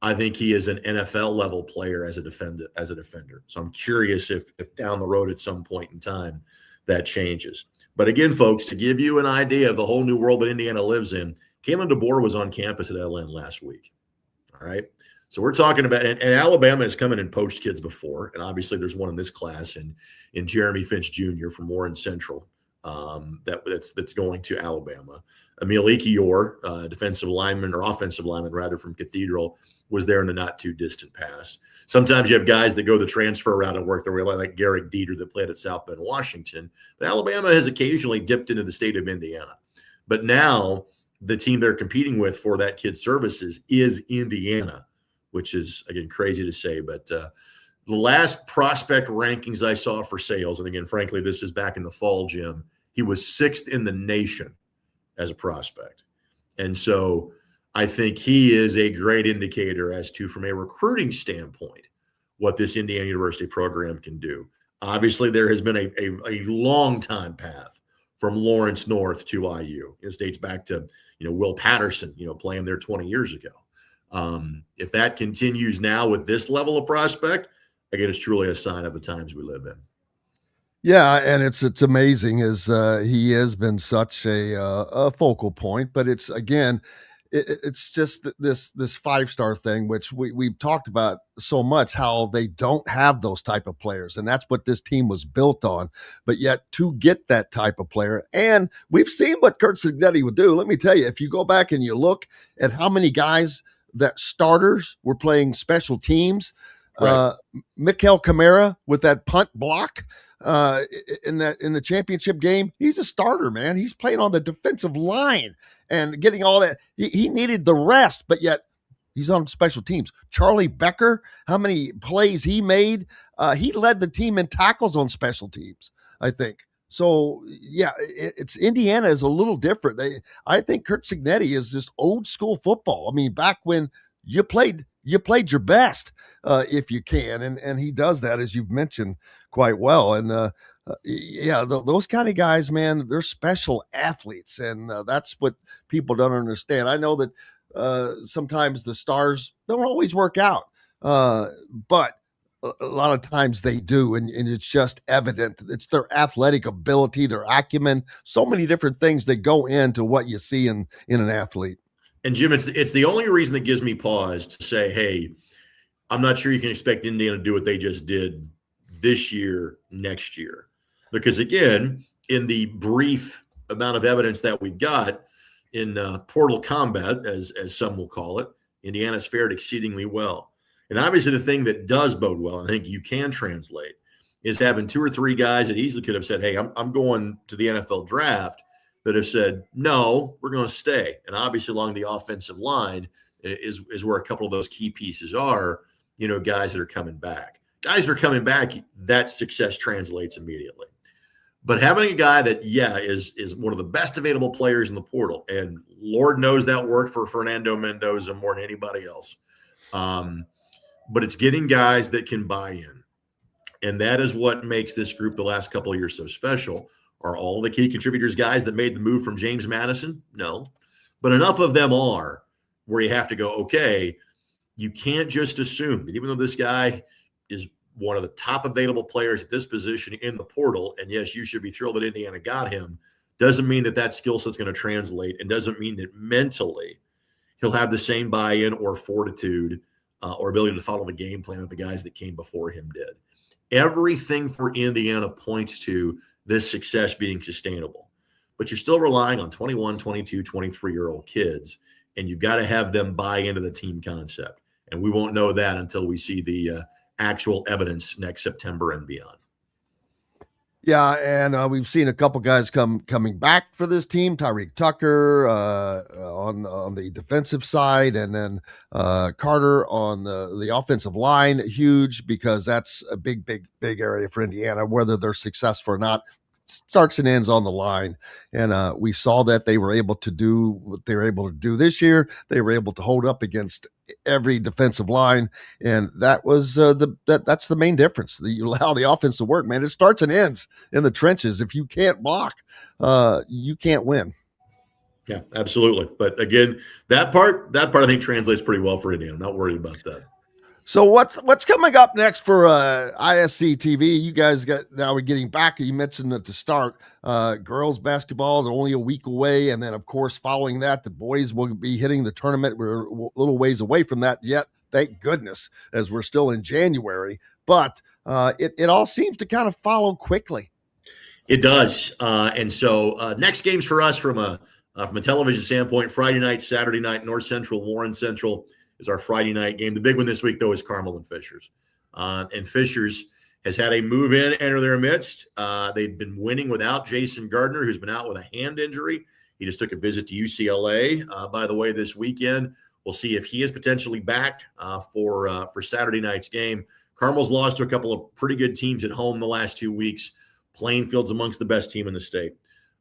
I think he is an NFL level player as a defender. So I'm curious if down the road at some point in time that changes. But again, folks, to give you an idea of the whole new world that Indiana lives in, Kalen DeBoer was on campus at LN last week. All right. So we're talking about, and Alabama has come in and poached kids before. And obviously there's one in this class in Jeremy Finch Jr. from Warren Central that's going to Alabama. Emil Ekiyor, defensive lineman or offensive lineman rather from Cathedral, was there in the not too distant past. Sometimes you have guys that go the transfer route and work their way, like Garrick Dieter that played at South Bend, Washington. But Alabama has occasionally dipped into the state of Indiana. But now the team they're competing with for that kid's services is Indiana, which is, again, crazy to say. But the last prospect rankings I saw for Sales, and again, frankly, this is back in the fall, Jim, he was 6th in the nation as a prospect. And so I think he is a great indicator as to, from a recruiting standpoint, what this Indiana University program can do. Obviously, there has been a long time path from Lawrence North to IU. It dates back to, Will Patterson, playing there 20 years ago. If that continues now with this level of prospect, again, it's truly a sign of the times we live in. Yeah, and it's amazing as he has been such a focal point, but it's again, it's just this 5-star thing, which we've talked about so much, how they don't have those type of players, and that's what this team was built on. But yet to get that type of player, and we've seen what Kurt Cignetti would do. Let me tell you, if you go back and you look at how many guys that starters were playing special teams, right. Mikel Kamara with that punt block in the championship game, he's a starter, man. He's playing on the defensive line and getting all that. He needed the rest, but yet he's on special teams. Charlie Becker, how many plays he made? He led the team in tackles on special teams, I think. So yeah, it's Indiana is a little different. I think Kurt Cignetti is just old school football. I mean, back when you played your best, if you can, and he does that, as you've mentioned, quite well. And those kind of guys, man, they're special athletes, and that's what people don't understand. I know that sometimes the stars don't always work out, but a lot of times they do, and it's just evident. It's their athletic ability, their acumen, so many different things that go into what you see in an athlete. And Jim, it's the only reason that gives me pause to say, hey, I'm not sure you can expect Indiana to do what they just did this year, next year. Because again, in the brief amount of evidence that we've got in portal combat, as some will call it, Indiana's fared exceedingly well. And obviously the thing that does bode well, and I think you can translate, is having 2 or 3 guys that easily could have said, hey, I'm going to the NFL draft, that have said, no, we're going to stay. And obviously along the offensive line is where a couple of those key pieces are, guys that are coming back. Guys that are coming back, that success translates immediately. But having a guy that, is one of the best available players in the portal, and Lord knows that worked for Fernando Mendoza more than anybody else. But it's getting guys that can buy in. And that is what makes this group the last couple of years so special. Are all the key contributors guys that made the move from James Madison? No. But enough of them are where you have to go, okay, you can't just assume that even though this guy is one of the top available players at this position in the portal, and yes, you should be thrilled that Indiana got him, doesn't mean that skill set's going to translate, and doesn't mean that mentally he'll have the same buy-in or fortitude or ability to follow the game plan that the guys that came before him did. Everything for Indiana points to this success being sustainable. But you're still relying on 21, 22, 23-year-old kids, and you've got to have them buy into the team concept. And we won't know that until we see the actual evidence next September and beyond. Yeah, and we've seen a couple guys coming back for this team. Tyreek Tucker on the defensive side, and then Carter on the offensive line. Huge, because that's a big area for Indiana. Whether they're successful or not, starts and ends on the line. And we saw that they were able to do what they were able to do this year. They were able to hold up against every defensive line, and that was that's the main difference. You allow the offense to work, man. It starts and ends in the trenches. If you can't block, you can't win. Yeah, absolutely. But again, that part I think translates pretty well for Indiana. I'm not worried about that. So what's coming up next for ISC TV? You guys we're getting back. You mentioned at the start, girls basketball. They're only a week away, and then of course following that, the boys will be hitting the tournament. We're a little ways away from that yet, thank goodness, as we're still in January. But it all seems to kind of follow quickly. It does, and so next games for us from a television standpoint: Friday night, Saturday night, North Central, Warren Central is our Friday night game. The big one this week, though, is Carmel and Fishers. And Fishers has had a move-in enter their midst. They've been winning without Jason Gardner, who's been out with a hand injury. He just took a visit to UCLA, by the way, this weekend. We'll see if he is potentially back for Saturday night's game. Carmel's lost to a couple of pretty good teams at home the last 2 weeks. Plainfield's amongst the best team in the state.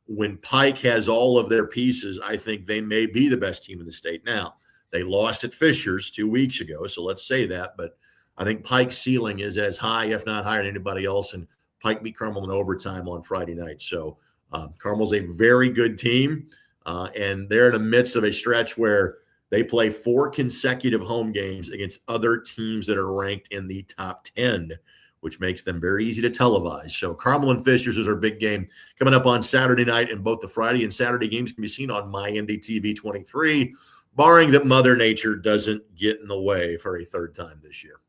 When Pike has all of their pieces, I think they may be the best team in the state now. They lost at Fisher's 2 weeks ago, so let's say that. But I think Pike's ceiling is as high, if not higher, than anybody else. And Pike beat Carmel in overtime on Friday night. So Carmel's a very good team, and they're in the midst of a stretch where they play 4 consecutive home games against other teams that are ranked in the top 10, which makes them very easy to televise. So Carmel and Fishers is our big game coming up on Saturday night, and both the Friday and Saturday games can be seen on MyNDTV 23. Barring that Mother Nature doesn't get in the way for a third time this year.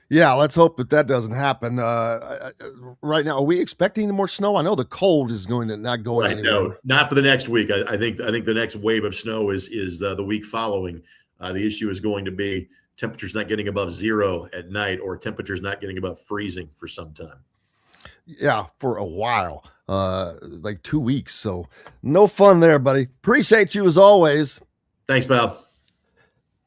Yeah, let's hope that doesn't happen. Right now, are we expecting more snow? I know the cold is not going anywhere. No, not for the next week. I think the next wave of snow is the week following. The issue is going to be temperatures not getting above 0 at night, or temperatures not getting above freezing for some time. Yeah, for a while, like 2 weeks. So no fun there, buddy. Appreciate you as always. Thanks, Bob.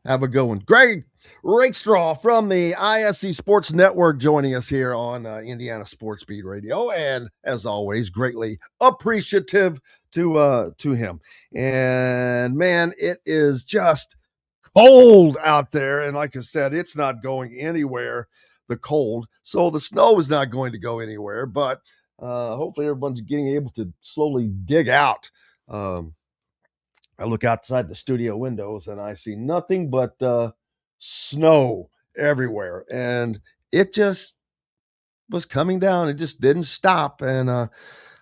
Have a good one. Greg Rakestraw from the ISC Sports Network joining us here on Indiana Sports Beat Radio. And as always, greatly appreciative to him. And man, it is just cold out there. And like I said, it's not going anywhere, the cold. So the snow is not going to go anywhere, but hopefully everyone's able to slowly dig out. I look outside the studio windows and I see nothing but snow everywhere. And it just was coming down. It just didn't stop. And I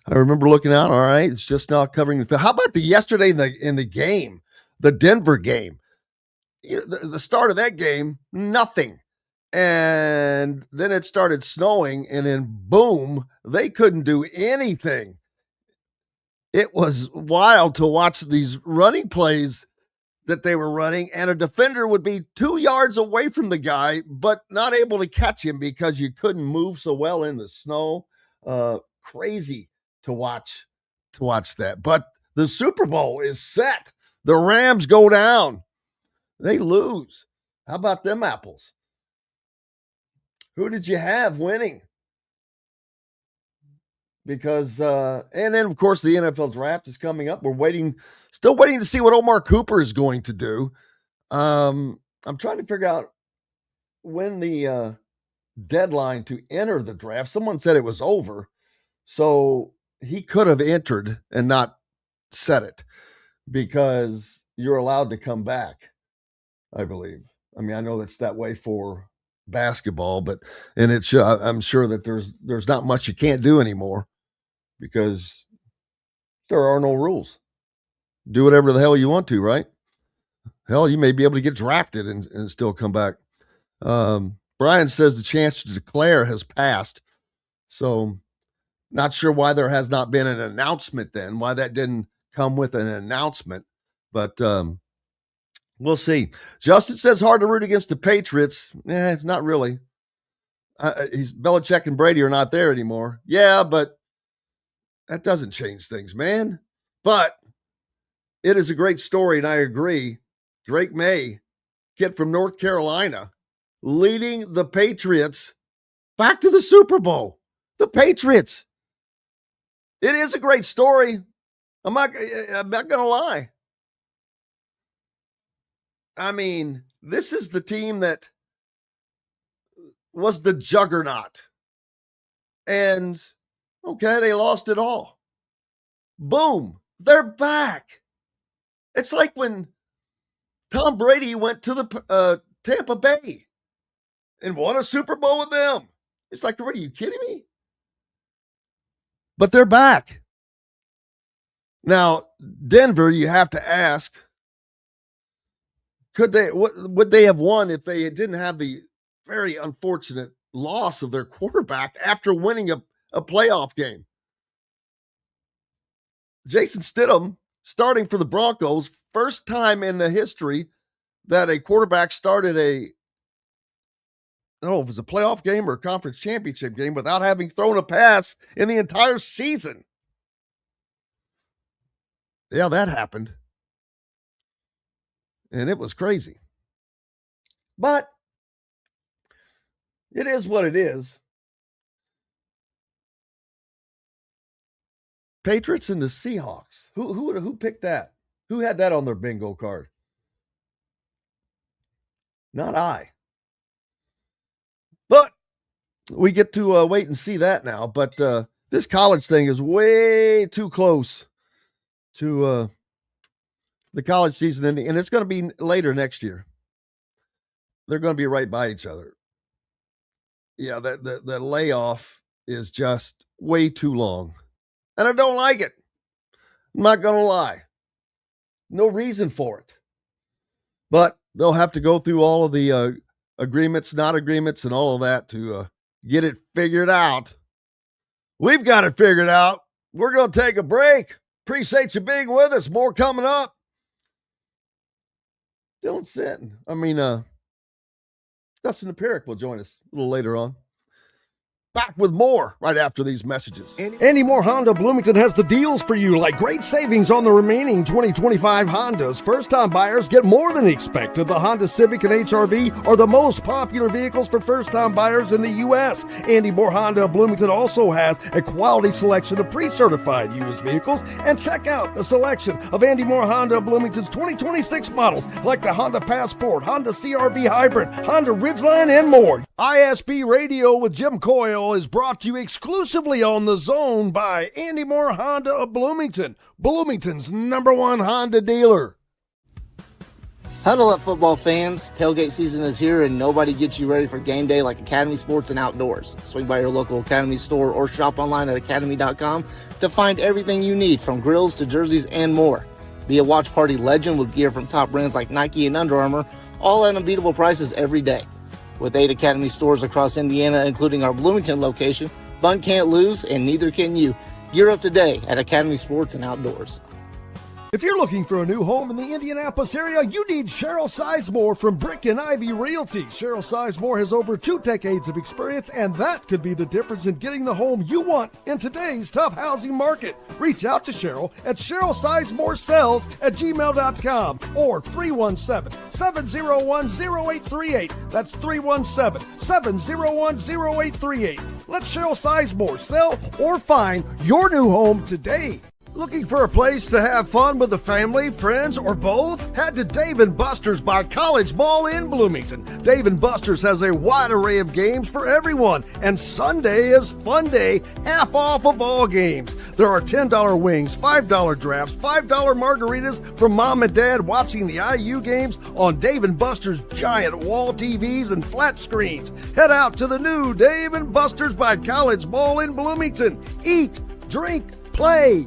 remember looking out, all right, it's just not covering the field. How about the yesterday in the game, the Denver game? The start of that game, nothing. And then it started snowing, and then boom, they couldn't do anything. It was wild to watch these running plays that they were running, and a defender would be 2 yards away from the guy, but not able to catch him because you couldn't move so well in the snow. Crazy to watch that. But the Super Bowl is set. The Rams go down. They lose. How about them apples? Who did you have winning? Because, and then, of course, the NFL draft is coming up. We're still waiting to see what Omar Cooper is going to do. I'm trying to figure out when the deadline to enter the draft. Someone said it was over, so he could have entered and not said it because you're allowed to come back, I believe. I mean, I know that's that way for basketball, but I'm sure that there's not much you can't do anymore because there are no rules. Do whatever the hell you want to, right? Hell, you may be able to get drafted and still come back. Brian says the chance to declare has passed. So not sure why there has not been an announcement then, why that didn't come with an announcement, but we'll see. Justin says hard to root against the Patriots. It's not really. Belichick and Brady are not there anymore. Yeah, but that doesn't change things, man. But it is a great story, and I agree. Drake May, kid from North Carolina, leading the Patriots back to the Super Bowl. The Patriots. It is a great story. I'm not going to lie. I mean, this is the team that was the juggernaut. And, okay, they lost it all. Boom, they're back. It's like when Tom Brady went to the Tampa Bay and won a Super Bowl with them. It's like, what, are you kidding me? But they're back. Now, Denver, you have to ask, would they have won if they didn't have the very unfortunate loss of their quarterback after winning a playoff game? Jason Stidham, starting for the Broncos, first time in the history that a quarterback started I don't know if it was a playoff game or a conference championship game without having thrown a pass in the entire season. Yeah, that happened. And it was crazy. But it is what it is. Patriots and the Seahawks. Who picked that? Who had that on their bingo card? Not I. But we get to wait and see that now. But this college thing is way too close to the college season ending, and it's going to be later next year. They're going to be right by each other. Yeah, the layoff is just way too long, and I don't like it. I'm not going to lie. No reason for it. But they'll have to go through all of the agreements, not agreements, and all of that to get it figured out. We've got it figured out. We're going to take a break. Appreciate you being with us. More coming up. Dylan Sinton. Dustin Dopirak will join us a little later on. Back with more right after these messages. Andy Moore Honda Bloomington has the deals for you, like great savings on the remaining 2025 Hondas. First-time buyers get more than expected. The Honda Civic and HR-V are the most popular vehicles for first-time buyers in the U.S. Andy Moore Honda Bloomington also has a quality selection of pre-certified used vehicles. And check out the selection of Andy Moore Honda Bloomington's 2026 models, like the Honda Passport, Honda CR-V Hybrid, Honda Ridgeline, and more. ISB Radio with Jim Coyle is brought to you exclusively on The Zone by Andy Moore Honda of Bloomington, Bloomington's #1 Honda dealer. Huddle up, football fans. Tailgate season is here, and nobody gets you ready for game day like Academy Sports and Outdoors. Swing by your local Academy store or shop online at academy.com to find everything you need, from grills to jerseys and more. Be a watch party legend with gear from top brands like Nike and Under Armour, all at unbeatable prices every day. With 8 Academy stores across Indiana, including our Bloomington location, fun can't lose, and neither can you. Gear up today at Academy Sports and Outdoors. If you're looking for a new home in the Indianapolis area, you need Cheryl Sizemore from Brick and Ivy Realty. Cheryl Sizemore has over 2 decades of experience, and that could be the difference in getting the home you want in today's tough housing market. Reach out to Cheryl at CherylSizemore@gmail.com or 317-701-0838. That's 317-701-0838. Let Cheryl Sizemore sell or find your new home today. Looking for a place to have fun with the family, friends, or both? Head to Dave & Buster's by College Mall in Bloomington. Dave & Buster's has a wide array of games for everyone, and Sunday is fun day, half off of all games. There are $10 wings, $5 drafts, $5 margaritas for mom and dad watching the IU games on Dave & Buster's giant wall TVs and flat screens. Head out to the new Dave & Buster's by College Mall in Bloomington. Eat, drink, play.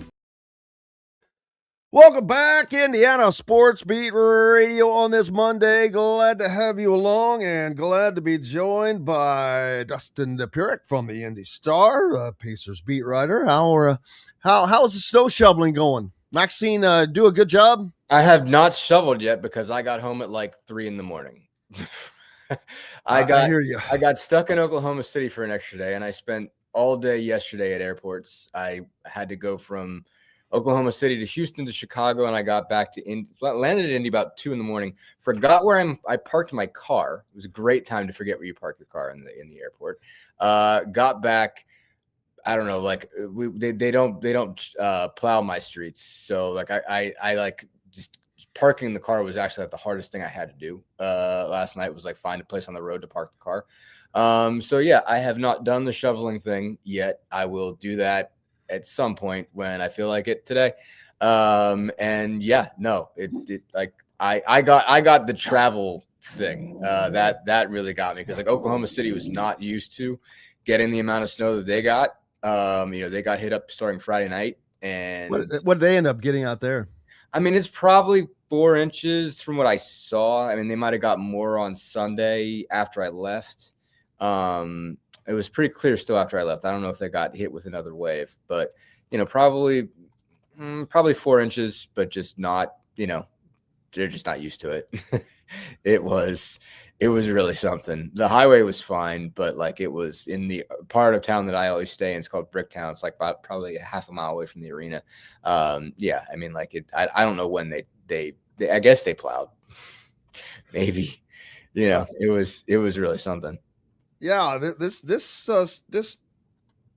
Welcome back, Indiana Sports Beat Radio on this Monday. Glad to have you along and glad to be joined by Dustin Dopirak from the Indy Star, Pacers beat writer. How's the snow shoveling going? Maxine, do a good job? I have not shoveled yet because I got home at like 3 a.m. I hear you. I got stuck in Oklahoma City for an extra day, and I spent all day yesterday at airports. I had to go from Oklahoma City to Houston to Chicago, and I got back to Indy. Landed in Indy about 2 a.m. Forgot where I parked my car. It was a great time to forget where you park your car in the airport. Got back. I don't know. Like they don't plow my streets, so like I like just parking the car was actually like the hardest thing I had to do last night. Was like find a place on the road to park the car. So yeah, I have not done the shoveling thing yet. I will do that at some point when I feel like it today. And yeah, no, it like I got the travel thing that really got me because like Oklahoma City was not used to getting the amount of snow that they got. They got hit up starting Friday night. And what did they end up getting out there? I mean, it's probably 4 inches from what I saw. I mean, they might have got more on Sunday after I left. It was pretty clear still after I left. I don't know if they got hit with another wave, but probably 4 inches, but just not, they're just not used to it. It was really something. The highway was fine, but like it was in the part of town that I always stay in. It's called Bricktown. It's like about probably a half a mile away from the arena. Yeah, I mean, like I don't know when they I guess they plowed. Maybe, it was really something. Yeah, this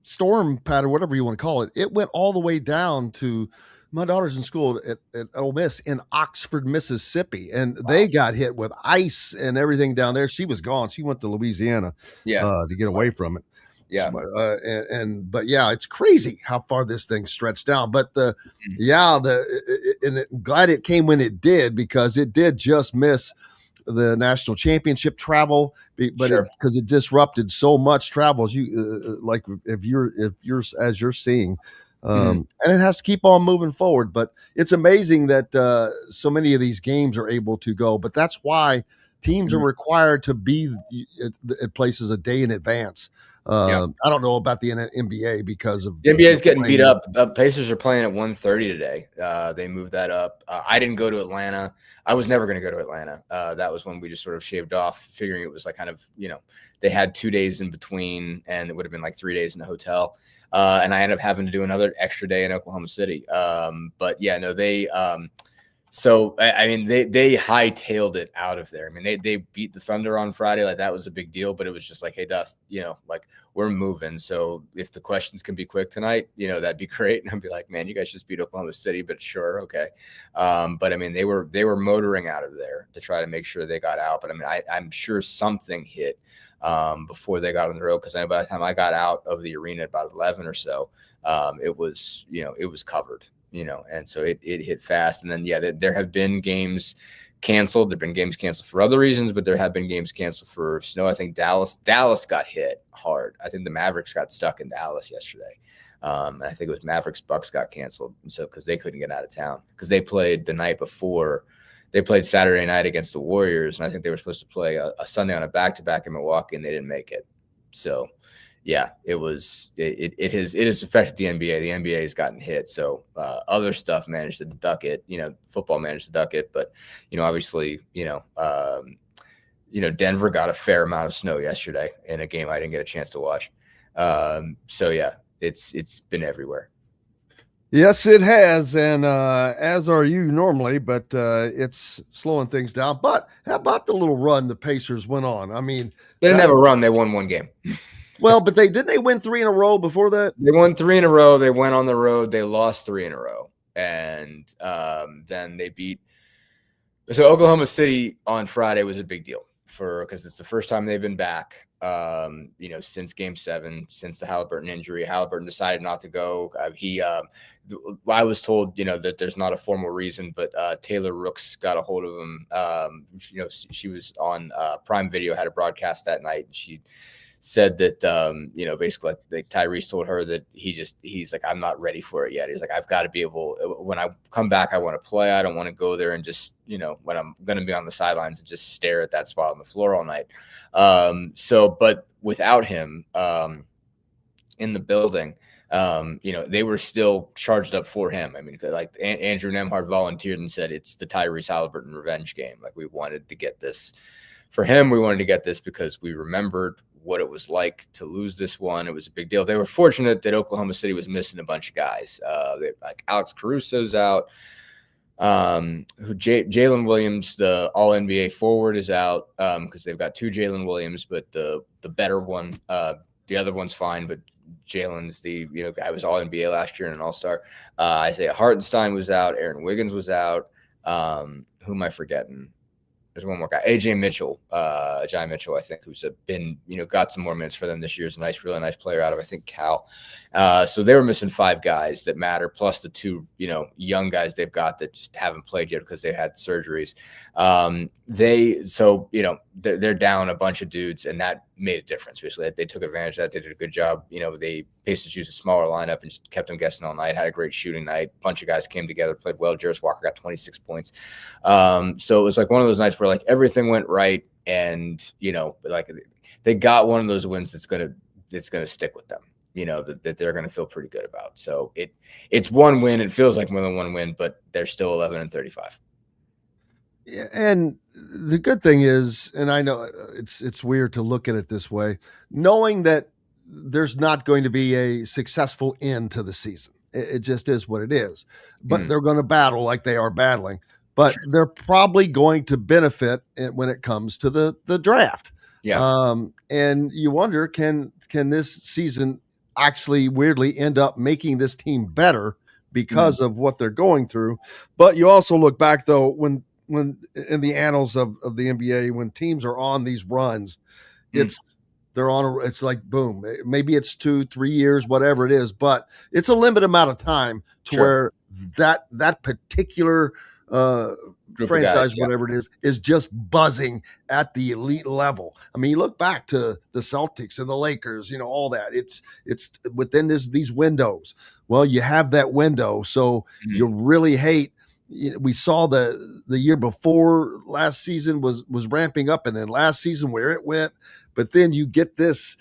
storm pattern, whatever you want to call it, it went all the way down to my daughter's in school at Ole Miss in Oxford, Mississippi, and they got hit with ice and everything down there. She was gone. She went to Louisiana to get away from it. Yeah. But yeah, it's crazy how far this thing stretched down. But glad it came when it did, because it did just miss the national championship travel, but sure. Because it disrupted so much travel, as you like if you're as you're seeing, and it has to keep on moving forward. But it's amazing that so many of these games are able to go. But that's why teams are required to be at places a day in advance. I don't know about the NBA because of the NBA is getting beat up. The Pacers are playing at 1:30 today. They moved that up. I didn't go to Atlanta. I was never going to go to Atlanta. That was when we just sort of shaved off, figuring it was like kind of, they had 2 days in between, and it would have been like 3 days in a hotel. And I ended up having to do another extra day in Oklahoma City. But yeah, no, they. So I mean, they hightailed it out of there. I mean, they beat the Thunder on Friday, like that was a big deal. But it was just like, hey, Dust, like we're moving. So if the questions can be quick tonight, that'd be great. And I'd be like, man, you guys just beat Oklahoma City, but sure, okay. But I mean, they were motoring out of there to try to make sure they got out. But I mean, I'm sure something hit before they got on the road, because by the time I got out of the arena at about 11 or so, it was covered. And so it hit fast. And then, there have been games canceled. There have been games canceled for other reasons, but there have been games canceled for snow. I think Dallas got hit hard. I think the Mavericks got stuck in Dallas yesterday. And I think it was Mavericks Bucks got canceled. And so, because they couldn't get out of town, because they played the night before they played Saturday night against the Warriors, and I think they were supposed to play a Sunday on a back-to-back in Milwaukee, and they didn't make it. So, yeah, it has affected the NBA. The NBA has gotten hit. So other stuff managed to duck it. Football managed to duck it, but obviously, Denver got a fair amount of snow yesterday in a game I didn't get a chance to watch. So yeah, it's been everywhere. Yes, it has, and as are you normally, but it's slowing things down. But how about the little run the Pacers went on? I mean, they didn't have a run; they won one game. Well, but they win 3 in a row before that? They won 3 in a row. They went on the road. They lost 3 in a row, and then they beat. So Oklahoma City on Friday was a big deal because it's the first time they've been back. Since Game 7, since the Halliburton injury. Halliburton decided not to go. I was told, that there's not a formal reason, but Taylor Rooks got a hold of him. She was on Prime Video, had a broadcast that night, and she said that, basically like Tyrese told her that he's like, I'm not ready for it yet. He's like, I've got to be able, when I come back, I want to play. I don't want to go there and just, when I'm going to be on the sidelines and just stare at that spot on the floor all night. But without him in the building, they were still charged up for him. I mean, like Andrew Nemhard volunteered and said, it's the Tyrese Halliburton revenge game. Like, we wanted to get this for him. We wanted to get this because we remembered what it was like to lose this one. It was a big deal. They were fortunate that Oklahoma City was missing a bunch of guys. Like Alex Caruso's out. Jalen Williams, the All-NBA forward, is out because they've got 2 Jalen Williams, but the better one, the other one's fine, but Jalen's the guy who was All-NBA last year and an All-Star. Isaiah Hartenstein was out. Aaron Wiggins was out. Who am I forgetting? There's one more guy, Jai Mitchell, I think, who's been, got some more minutes for them this year. Is a really nice player out of, I think, Cal. So they were missing 5 guys that matter, plus the 2, young guys they've got that just haven't played yet because they had surgeries. They're down a bunch of dudes, and that made a difference. Basically, they took advantage of that. They did a good job. They Pacers used a smaller lineup and just kept them guessing all night. Had a great shooting night. A bunch of guys came together, played well. Jarris Walker got 26 points. So it was like one of those nights where like everything went right, and like they got one of those wins that's gonna stick with them. That they're gonna feel pretty good about. So it's one win. It feels like more than one win, but they're still 11-35. Yeah, and the good thing is, and I know it's weird to look at it this way, knowing that there's not going to be a successful end to the season. It just is what it is. But they're going to battle like they are battling. But they're probably going to benefit when it comes to the draft. Yeah. And you wonder, can this season actually weirdly end up making this team better because of what they're going through? But you also look back, though, when in the annals of the NBA, when teams are on these runs, it's like boom, maybe it's 2-3 years, whatever it is, but it's a limited amount of time to where that particular franchise, whatever it is just buzzing at the elite level. I mean, you look back to the Celtics and the Lakers, all that. It's within these windows. Well, you have that window, so you really hate. We saw the year before last season was ramping up, and then last season where it went, but then you get this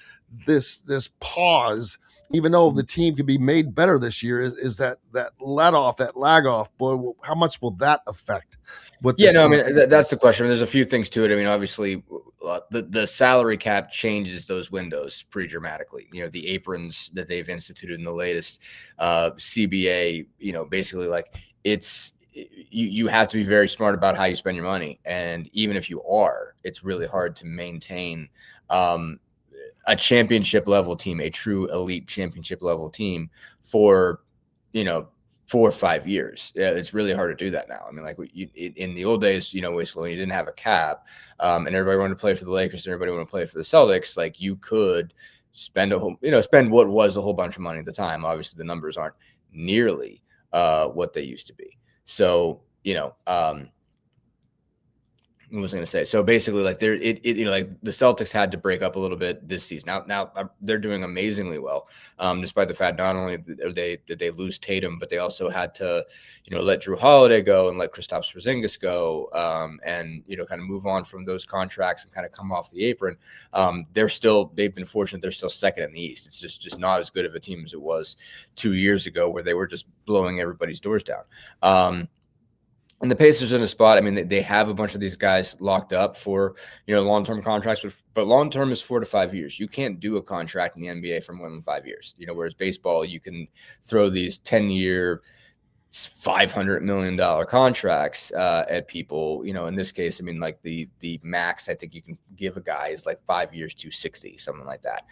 pause, even though the team can be made better this year. Is that lag off? Boy, how much will that affect? That's the question. There's a few things to it. I mean, obviously, the salary cap changes those windows pretty dramatically. The aprons that they've instituted in the latest CBA. Basically, like you have to be very smart about how you spend your money. And even if you are, it's really hard to maintain a championship level team, a true elite championship level team for, 4 or 5 years. Yeah, it's really hard to do that now. I mean, like in the old days, when you didn't have a cap and everybody wanted to play for the Lakers and everybody wanted to play for the Celtics, like you could spend spend what was a whole bunch of money at the time. Obviously the numbers aren't nearly what they used to be. So, What was I going to say? So basically, like like the Celtics had to break up a little bit this season. Now they're doing amazingly well, despite the fact not only did they lose Tatum, but they also had to, let Drew Holiday go and let Kristaps Porzingis go, and kind of move on from those contracts and kind of come off the apron. They've been fortunate. They're still second in the East. It's just not as good of a team as it was 2 years ago, where they were just blowing everybody's doors down. And the Pacers are in a spot. I mean, they have a bunch of these guys locked up for, long-term contracts, but long-term is 4 to 5 years. You can't do a contract in the NBA for more than 5 years, whereas baseball, you can throw these 10-year, $500 million contracts at people. In this case, I mean, like the max I think you can give a guy is like 5 years, 260, something like that.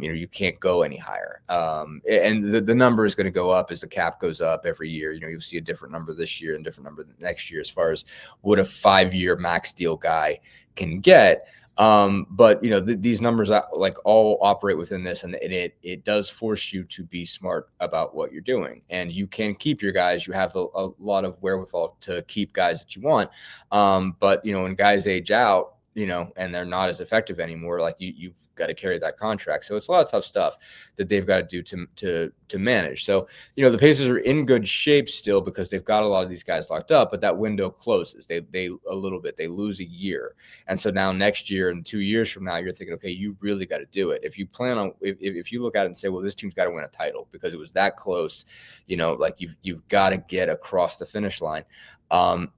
You can't go any higher. And the number is going to go up as the cap goes up every year. You'll see a different number this year and different number next year as far as what a 5-year max deal guy can get. But these numbers like all operate within this, and it does force you to be smart about what you're doing, and you can keep your guys. You have a lot of wherewithal to keep guys that you want. But when guys age out, and they're not as effective anymore, like you've got to carry that contract. So it's a lot of tough stuff that they've got to do to manage. So, the Pacers are in good shape still because they've got a lot of these guys locked up, but that window closes. They a little bit, they lose a year. And so now next year and 2 years from now, you're thinking, okay, you really got to do it. If you plan on, if you look at it and say, well, this team's got to win a title because it was that close, like you've got to get across the finish line.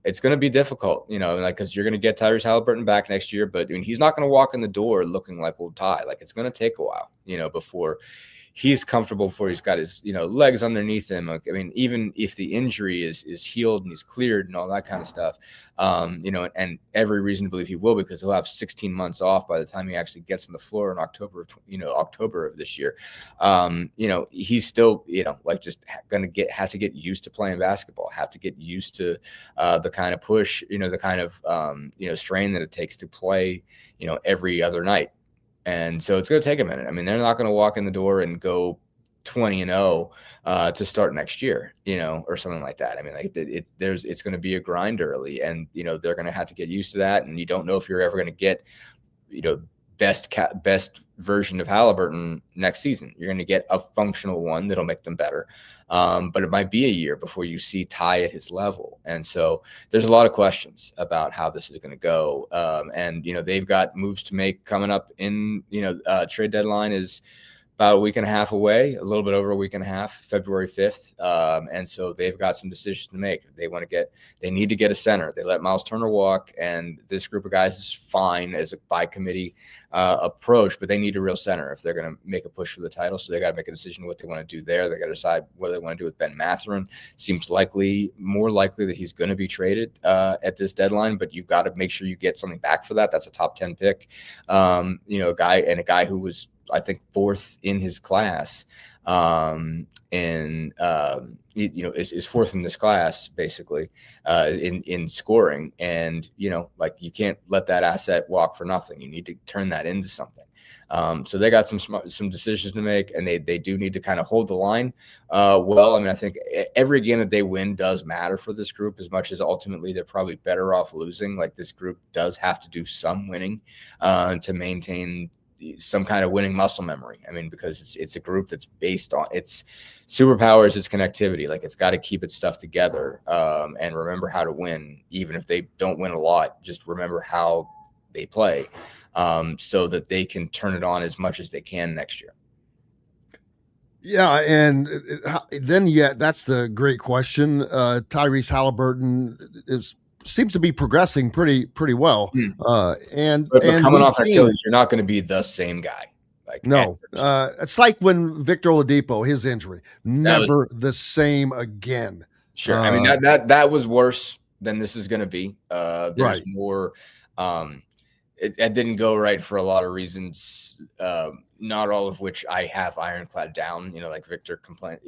It's going to be difficult, because you're going to get Tyrese Halliburton back next year, but he's not going to walk in the door looking like old Ty. Like it's going to take a while, before he's comfortable, before he's got his, legs underneath him. Like, I mean, even if the injury is healed and he's cleared and all that kind of stuff, and every reason to believe he will, because he'll have 16 months off by the time he actually gets on the floor in October of this year. He's still, just going to have to get used to playing basketball, have to get used to the kind of push, the kind of, strain that it takes to play, every other night. And so it's going to take a minute. I mean, they're not going to walk in the door and go 20-0 to start next year, or something like that. I mean, like it's going to be a grind early, and they're going to have to get used to that. And you don't know if you're ever going to get, best version of Halliburton next season. You're going to get a functional one that'll make them better. But it might be a year before you see Ty at his level. And so there's a lot of questions about how this is going to go. And they've got moves to make coming up in, trade deadline is about a week and a half away, a little bit over a week and a half, February 5th. And so they've got some decisions to make. They need to get a center. They let Miles Turner walk, and this group of guys is fine as a by committee approach, but they need a real center if they're going to make a push for the title. So they got to make a decision what they want to do there. They got to decide what they want to do with Ben Mathurin. Seems more likely that he's going to be traded at this deadline, but you've got to make sure you get something back for that. That's a top 10 pick. A guy who was, I think, fourth in his class, is fourth in this class basically in scoring. And you can't let that asset walk for nothing. You need to turn that into something. So they got some decisions to make, and they do need to kind of hold the line. Well, I mean, I think every game that they win does matter for this group, as much as ultimately they're probably better off losing. Like, this group does have to do some winning to maintain some kind of winning muscle memory. I mean, because it's a group that's based on its superpowers, its connectivity. Like, it's got to keep its stuff together and remember how to win, even if they don't win a lot. Just remember how they play so that they can turn it on as much as they can next year. Yeah, and then that's the great question. Tyrese Halliburton seems to be progressing pretty well. But coming off Achilles, you're not going to be the same guy. It's like when Victor Oladipo, his injury, never the same again. Sure. I mean, that was worse than this is going to be. There's right. more. It didn't go right for a lot of reasons, not all of which I have ironclad down, like Victor complained,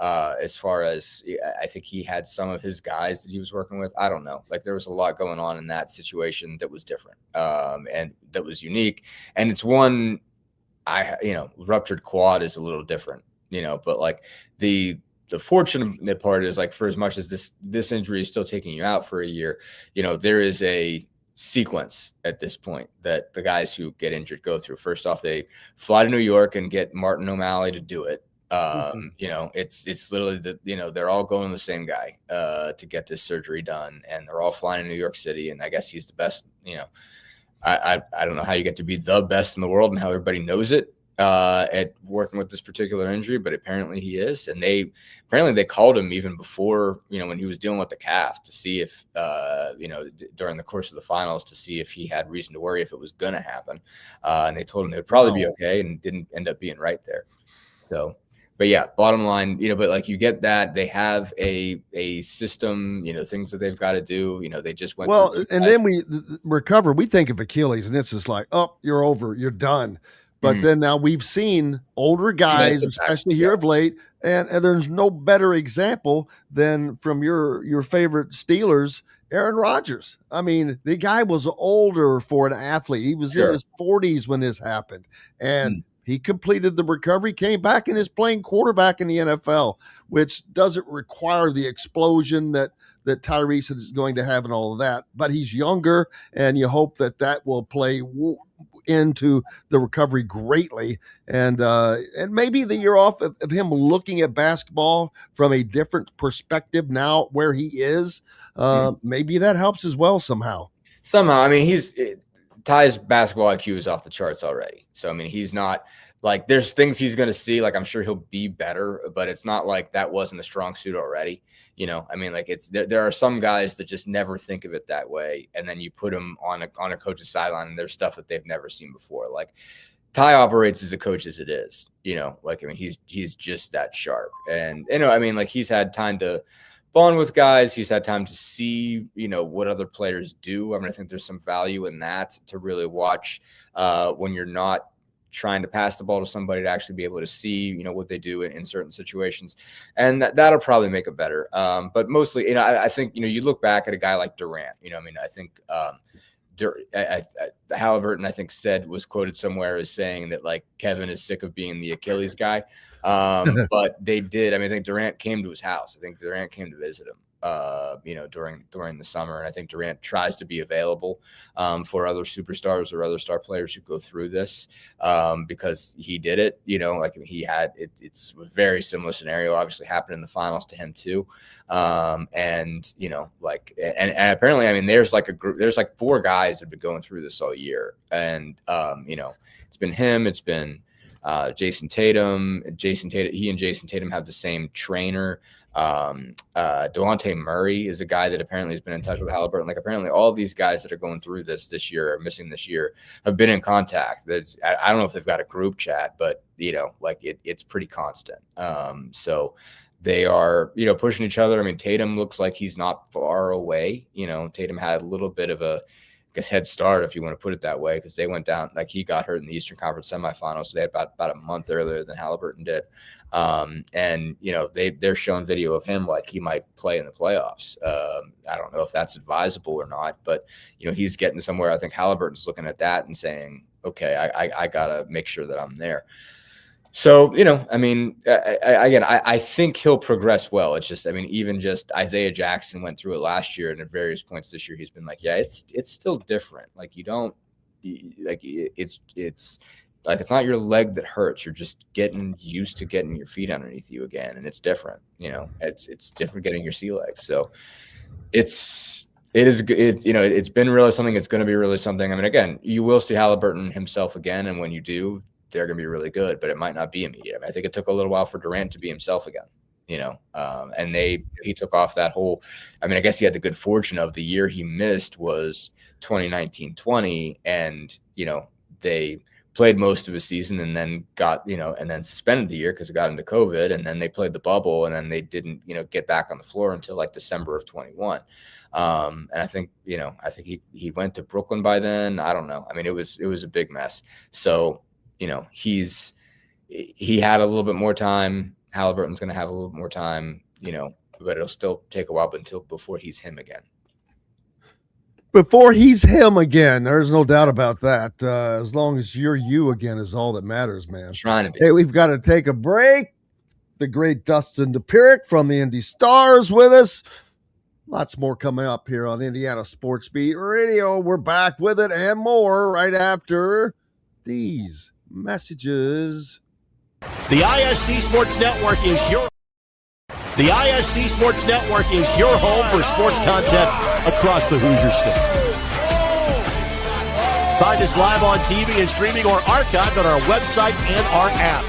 as far as I think he had some of his guys that he was working with. I don't know. Like, there was a lot going on in that situation that was different and that was unique. And it's one ruptured quad is a little different, but like the fortunate part is, like, for as much as this injury is still taking you out for a year, there is a sequence at this point that the guys who get injured go through. First off, they fly to New York and get Martin O'Malley to do it. It's literally they're all going to the same guy to get this surgery done, and they're all flying to New York City. And I guess he's the best. I don't know how you get to be the best in the world and how everybody knows it at working with this particular injury, but apparently he is. And they called him even before, when he was dealing with the calf to see if, during the course of the finals to see if he had reason to worry if it was going to happen. And they told him it would probably be okay, and didn't end up being right there. So, but yeah, bottom line, but like you get that they have a system, things that they've got to do. They just went and then we recover. We think of Achilles, and it's just like, oh, you're over, you're done. But then now we've seen older guys, especially here of late, and there's no better example than from your favorite Steelers, Aaron Rodgers. I mean, the guy was older for an athlete. He was in his 40s when this happened, and he completed the recovery, came back, and is playing quarterback in the NFL, which doesn't require the explosion that Tyrese is going to have and all of that. But he's younger, and you hope that will play into the recovery greatly. And maybe the year off of him looking at basketball from a different perspective now where he is, maybe that helps as well somehow. I mean, Ty's basketball IQ is off the charts already. So, I mean, he's not like, there's things he's going to see. Like, I'm sure he'll be better, but it's not like that wasn't a strong suit already. I mean, like there are some guys that just never think of it that way. And then you put them on a coach's sideline and there's stuff that they've never seen before. Like Ty operates as a coach as it is, like, I mean, he's just that sharp. And, I mean, like he's had time to bond with guys. He's had time to see, what other players do. I mean, I think there's some value in that to really watch when you're not trying to pass the ball to somebody, to actually be able to see, what they do in certain situations. And that'll probably make it better. But mostly, I think, you look back at a guy like Durant, I mean, I think Halliburton, I think was quoted somewhere as saying that like Kevin is sick of being the Achilles guy. But they did. I mean, I think Durant came to his house. I think Durant came to visit him, during the summer. And I think Durant tries to be available for other superstars or other star players who go through this because he did it, like he had it's a very similar scenario obviously happened in the finals to him too. And apparently, I mean, there's like there's like 4 guys that have been going through this all year. And, it's been him, it's been Jason Tatum. He and Jason Tatum have the same trainer. Delonte Murray is a guy that apparently has been in touch with Halliburton. Like apparently all of these guys that are going through this year or missing this year have been in contact. I don't know if they've got a group chat, but it's pretty constant. So they are, pushing each other. I mean, Tatum looks like he's not far away. Tatum had a little bit of a head start, if you want to put it that way, because they went down, like he got hurt in the Eastern Conference semifinals. So they had about a month earlier than Halliburton did. And they're showing video of him like he might play in the playoffs. I don't know if that's advisable or not, but he's getting somewhere. I think Halliburton's looking at that and saying, okay, I gotta make sure that I'm there. So, I mean, I think he'll progress well. It's just, I mean, even just Isaiah Jackson went through it last year, and at various points this year, he's been like, yeah, it's still different. Like it's like, it's not your leg that hurts. You're just getting used to getting your feet underneath you again. And it's different, it's different getting your sea legs. So it's been really something. It's going to be really something. I mean, again, you will see Halliburton himself again. And when you do, they're going to be really good, but it might not be immediate. I mean, I think it took a little while for Durant to be himself again, and he took off that whole, I mean, I guess he had the good fortune of the year he missed was 2019-20. And, they played most of his season and then got, and then suspended the year because it got into COVID, and then they played the bubble, and then they didn't, get back on the floor until like December of 21. And I think, he went to Brooklyn by then. I don't know. I mean, it was a big mess. So, he had a little bit more time. Halliburton's going to have a little bit more time, but it'll still take a while before he's him again. Before he's him again, there's no doubt about that. As long as you're you again is all that matters, man. Trying to be. Hey, we've got to take a break. The great Dustin Dopirak from the Indy Stars with us. Lots more coming up here on Indiana Sports Beat Radio. We're back with it and more right after these messages. The ISC Sports Network is your home for sports content across the Hoosier State. Find us live on TV and streaming or archived on our website and our app.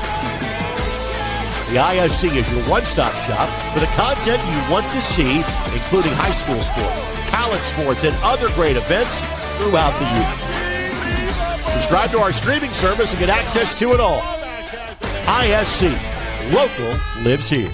The ISC is your one-stop shop for the content you want to see, including high school sports, college sports, and other great events throughout the year. Subscribe to our streaming service and get access to it all. ISC, local lives here.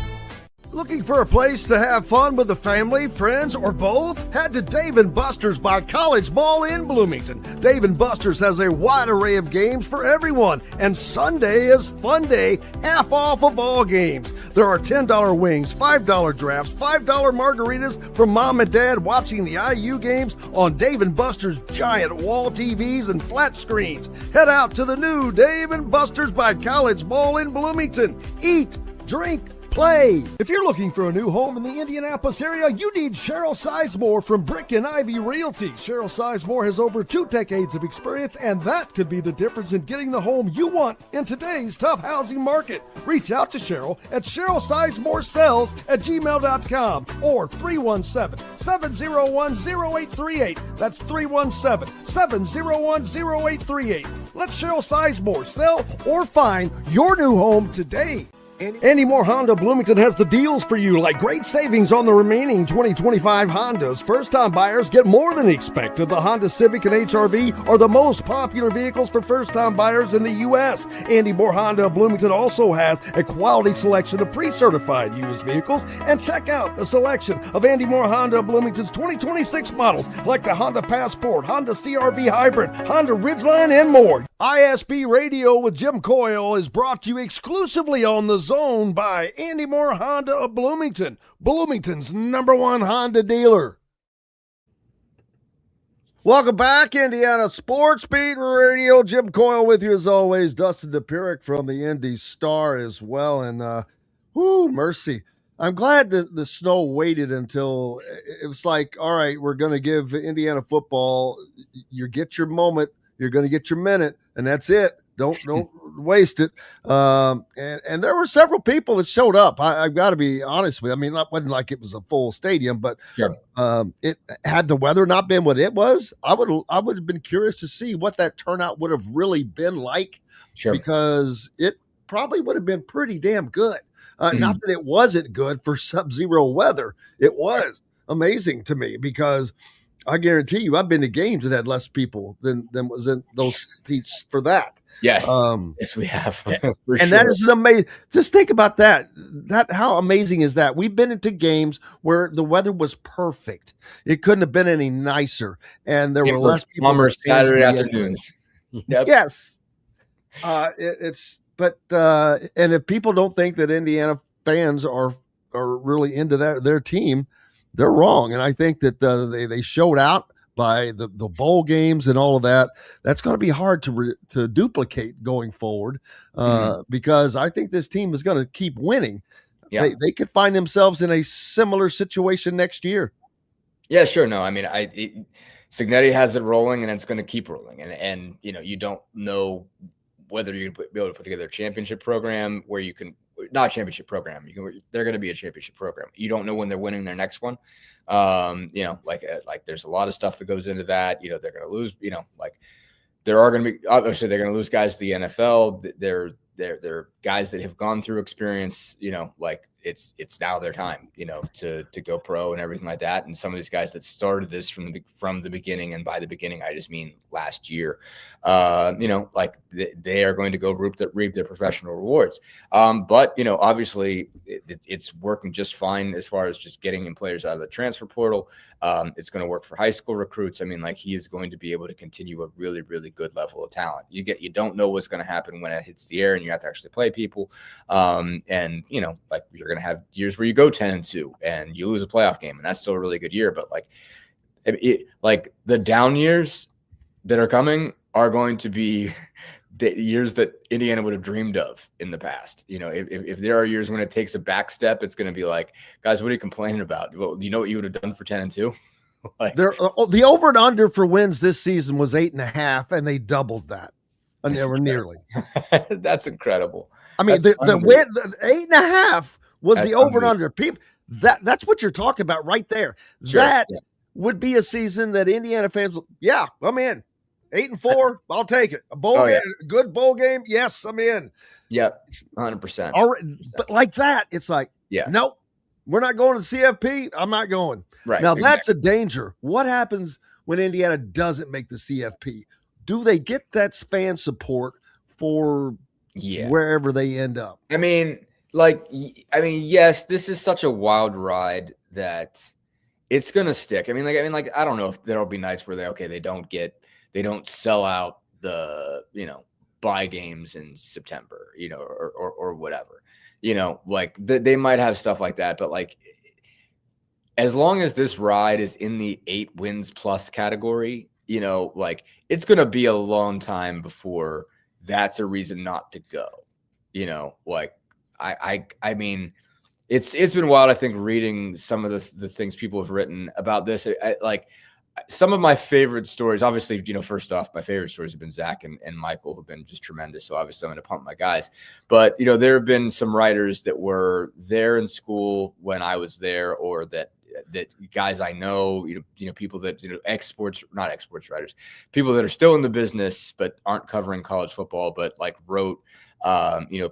Looking for a place to have fun with the family, friends, or both? Head to Dave & Buster's by College Mall in Bloomington. Dave & Buster's has a wide array of games for everyone, and Sunday is fun day, half off of all games. There are $10 wings, $5 drafts, $5 margaritas for mom and dad watching the IU games on Dave & Buster's giant wall TVs and flat screens. Head out to the new Dave & Buster's by College Mall in Bloomington. Eat, drink, play. If you're looking for a new home in the Indianapolis area, you need Cheryl Sizemore from Brick and Ivy Realty. Cheryl Sizemore has over 2 decades of experience, and that could be the difference in getting the home you want in today's tough housing market. Reach out to Cheryl at CherylSizemoreSells@gmail.com or 317-701-0838. That's 317-701-0838. Let Cheryl Sizemore sell or find your new home today. Andy Moore Honda Bloomington has the deals for you, like great savings on the remaining 2025 Hondas. First-time buyers get more than expected. The Honda Civic and HR-V are the most popular vehicles for first-time buyers in the U.S. Andy Moore Honda Bloomington also has a quality selection of pre-certified used vehicles. And check out the selection of Andy Moore Honda Bloomington's 2026 models, like the Honda Passport, Honda CR-V Hybrid, Honda Ridgeline, and more. ISB Radio with Jim Coyle is brought to you exclusively on the Zone by Andy Moore Honda of Bloomington, Bloomington's #1 Honda dealer. Welcome back, Indiana Sports Beat Radio. Jim Coyle with you as always. Dustin Dopirak from the Indy Star as well. And, mercy. I'm glad that the snow waited until it was like, all right, we're going to give Indiana football, you get your moment, you're going to get your minute, and that's it. Don't waste it. And there were several people that showed up. I've got to be honest with you. I mean, it wasn't like it was a full stadium, but sure. It had the weather not been what it was, I would have been curious to see what that turnout would have really been like. Sure. Because it probably would have been pretty damn good. Not that it wasn't good for sub-zero weather. It was amazing to me because I guarantee you I've been to games that had less people than was in those seats for that. Yes. Yes, we have. For and sure. that is an amazing. Just think about that. How amazing is that? We've been into games where the weather was perfect. It couldn't have been any nicer, and there were less people. Summer Saturday afternoons. Yep. Yes. And if people don't think that Indiana fans are really into their team, they're wrong. And I think that they showed out by the bowl games and all of that. That's going to be hard to duplicate going forward because I think this team is going to keep winning. Yeah. They could find themselves in a similar situation next year. Yeah, sure. No, I mean, Signetti has it rolling and it's going to keep rolling. And you don't know whether you're going to be able to put together a championship program where you can, not a championship program. They're going to be a championship program. You don't know when they're winning their next one. Like there's a lot of stuff that goes into that. They're going to lose. There are going to be obviously they're going to lose guys to the NFL. They're guys that have gone through experience. It's now their time. To go pro and everything like that. And some of these guys that started this from the beginning, and by the beginning I just mean last year. They are going to go reap their professional rewards. But obviously it's working just fine as far as just getting in players out of the transfer portal. It's going to work for high school recruits. I mean, he is going to be able to continue a really, really good level of talent. You don't know what's going to happen when it hits the air and you have to actually play people. You're going to have years where you go 10-2 and you lose a playoff game, and that's still a really good year. But the down years that are coming are going to be the years that Indiana would have dreamed of in the past. If there are years when it takes a back step, it's going to be like, guys, what are you complaining about? Well, you know what you would have done for 10-2? The over and under for wins this season was 8.5, and they doubled that. And they were nearly. That's incredible. I mean, the 8.5 was the over and under. People, that's what you're talking about right there. Sure. That would be a season that Indiana fans, I'm in. 8-4, I'll take it. A bowl game, a good bowl game, yes, I'm in. Yep, 100%. All right, but like that, it's like, nope, we're not going to the CFP. I'm not going. Right. Now, that's a danger. What happens when Indiana doesn't make the CFP? Do they get that fan support for wherever they end up? Yes, this is such a wild ride that it's going to stick. I don't know if there'll be nights where they don't sell out the, buy games in September, or whatever, they might have stuff like that. But as long as this ride is in the 8 wins plus category, it's going to be a long time before that's a reason not to go, I mean, it's been wild. I think reading some of the things people have written about this, some of my favorite stories, obviously, first off, my favorite stories have been Zach and Michael, who've been just tremendous. So obviously I'm going to pump my guys, but there have been some writers that were there in school when I was there, or that guys I know, people that, not ex-sports writers, people that are still in the business, but aren't covering college football, but wrote,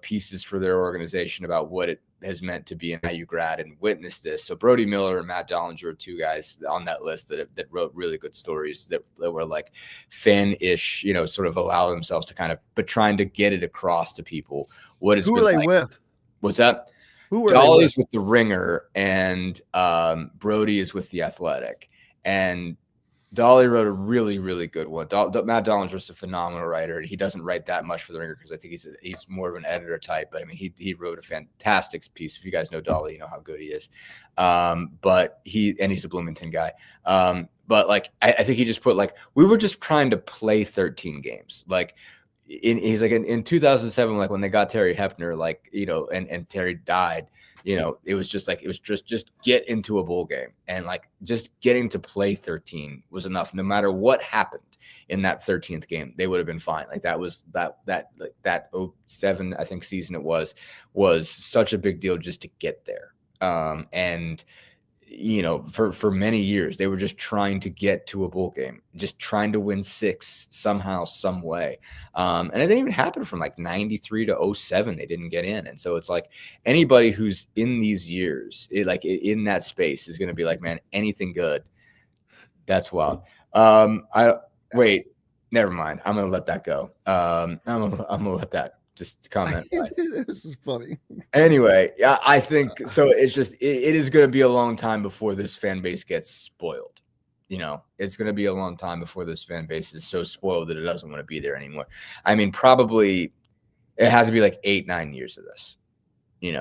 pieces for their organization about what it has meant to be an IU grad and witness this. So Brody Miller and Matt Dollinger are 2 guys on that list that wrote really good stories that were fan-ish, sort of allow themselves to but trying to get it across to people. Who are they with? What's that? Dolly's with the Ringer, and Brody is with the Athletic. And Dolly wrote a really, really good one. Matt Dollinger is a phenomenal writer. He doesn't write that much for the Ringer because I think he's more of an editor type. But I mean, he wrote a fantastic piece. If you guys know Dolly, you know how good he is. But he's a Bloomington guy. But I think he just put we were just trying to play 13 games. He's in 2007, when they got Terry Hepner, and Terry died, it was just get into a bowl game, and just getting to play 13 was enough. No matter what happened in that 13th game, they would have been fine. That was that 07, I think, season it was such a big deal just to get there. And for many years, they were just trying to get to a bowl game, just trying to win 6 somehow, some way. And it didn't even happen from 93 to 07. They didn't get in. And so it's anybody who's in these years, in that space is going to be man, anything good. That's wild. Wait, never mind. I'm going to let that go. I'm going to let that just comment. This is funny. Anyway, yeah, I think so. It's just it is going to be a long time before this fan base gets spoiled. It's going to be a long time before this fan base is so spoiled that it doesn't want to be there anymore. I mean, probably it has to be 8-9 years of this. You'd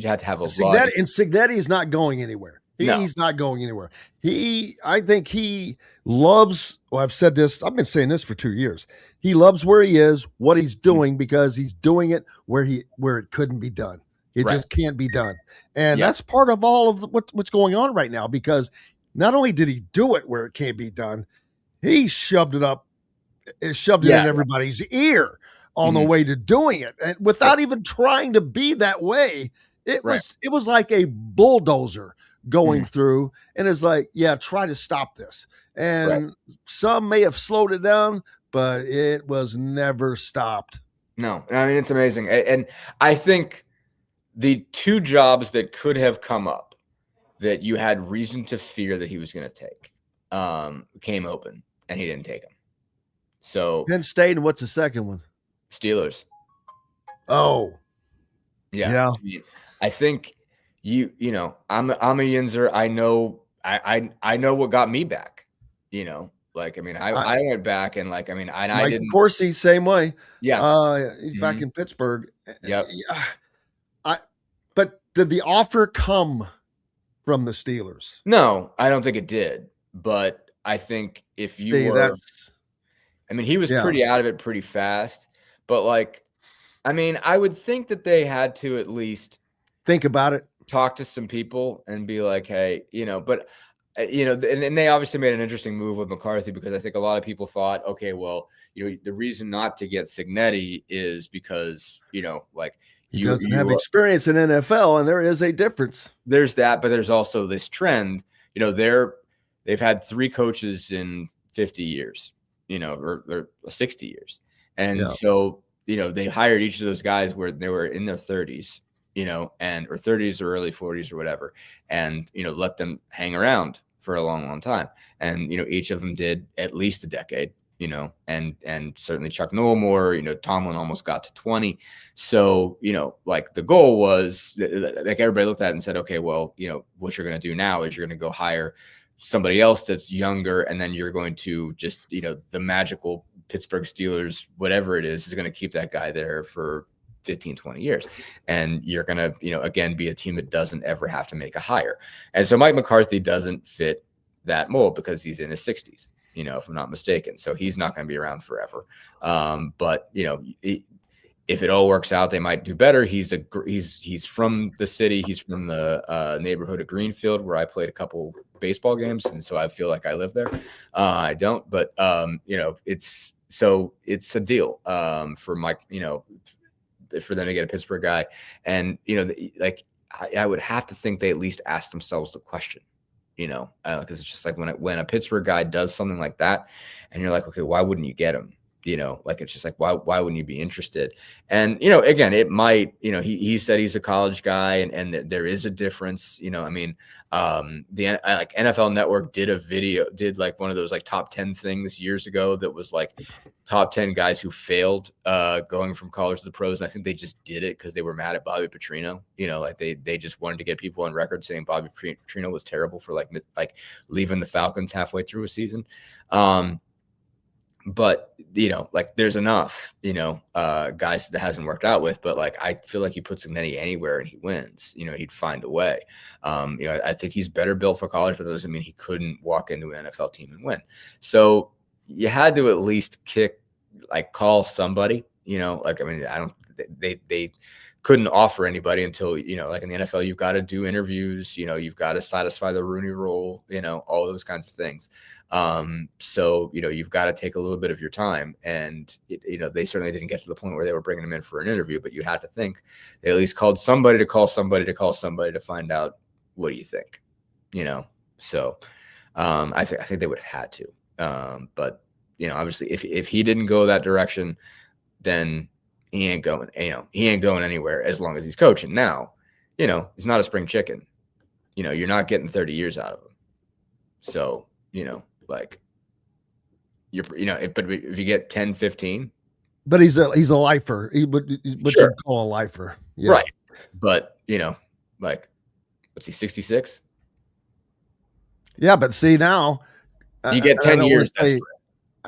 have to have a lot. And Signetti is not going anywhere. He's not going anywhere. I think he loves, I've said this, I've been saying this for 2 years. He loves where he is, what he's doing, because he's doing it where it couldn't be done. It just can't be done. And that's part of all of what's going on right now, because not only did he do it where it can't be done, he shoved it in everybody's ear on the way to doing it. And without even trying to be that way, it was like a bulldozer going through, and it's try to stop this. And some may have slowed it down, but it was never stopped. No, I mean, it's amazing. And I think the 2 jobs that could have come up that you had reason to fear that he was going to take came open, and he didn't take them. So Penn State, and what's the second one? Steelers. Oh, yeah. I think I'm a Yinzer. I know what got me back. I went back and I didn't. Of course, he's same way. Yeah, he's back in Pittsburgh. Yep. But did the offer come from the Steelers? No, I don't think it did. But I think if you I mean, he was Yeah. pretty out of it pretty fast, but like, I mean, I would think that they had to at least think about it, talk to some people and be like, hey, but and they obviously made an interesting move with McCarthy, because I think a lot of people thought, okay, well, the reason not to get Cignetti is because, like, he doesn't have experience in NFL, and there is a difference. There's that, but there's also this trend, they've had 3 coaches in 50 years, or 60 years. And so, they hired each of those guys where they were in their 30s, or 30s or early 40s or whatever, and, let them hang around for a long, long time. And, each of them did at least a decade, and certainly Chuck Nollmore, Tomlin almost got to 20. So, like the goal was like everybody looked at it and said, okay, well, what you're going to do now is you're going to go hire somebody else that's younger, and then you're going to just, the magical Pittsburgh Steelers, whatever it is going to keep that guy there for 15, 20 years. And you're going to, again, be a team that doesn't ever have to make a hire. And so Mike McCarthy doesn't fit that mold because he's in his 60s, if I'm not mistaken. So he's not going to be around forever. But, if it all works out, they might do better. He's from the city. He's from the neighborhood of Greenfield, where I played a couple baseball games. And so I feel like I live there. I don't, but it's a deal for Mike, for them to get a Pittsburgh guy. And, I would have to think they at least ask themselves the question, because it's just like when a Pittsburgh guy does something like that, and you're like, okay, why wouldn't you get him? It's just like, why wouldn't you be interested? And, again, it might, he said he's a college guy, and there is a difference, the NFL Network did like one of those like top 10 things years ago that was like top 10 guys who failed going from college to the pros. And I think they just did it because they were mad at Bobby Petrino, they just wanted to get people on record saying Bobby Petrino was terrible for like leaving the Falcons halfway through a season. But, there's enough, guys that hasn't worked out with, but I feel like he puts Cignetti anywhere and he wins, he'd find a way. I think he's better built for college, but that doesn't mean he couldn't walk into an NFL team and win. So you had to at least call somebody, they couldn't offer anybody until, like in the NFL, you've got to do interviews, you've got to satisfy the Rooney Rule, all those kinds of things. So, you've got to take a little bit of your time, and, they certainly didn't get to the point where they were bringing him in for an interview, but you had to think they at least called somebody to call somebody to find out, what do you think? So, I think they would have had to, but, obviously if he didn't go that direction, then he ain't going anywhere as long as he's coaching. Now, he's not a spring chicken. You're not getting 30 years out of him. So, but if you get 10, 15. But he's a lifer. What Sure. you call a lifer. Yeah. Right. But, what's he, 66? Yeah, but see now. You get 10 years.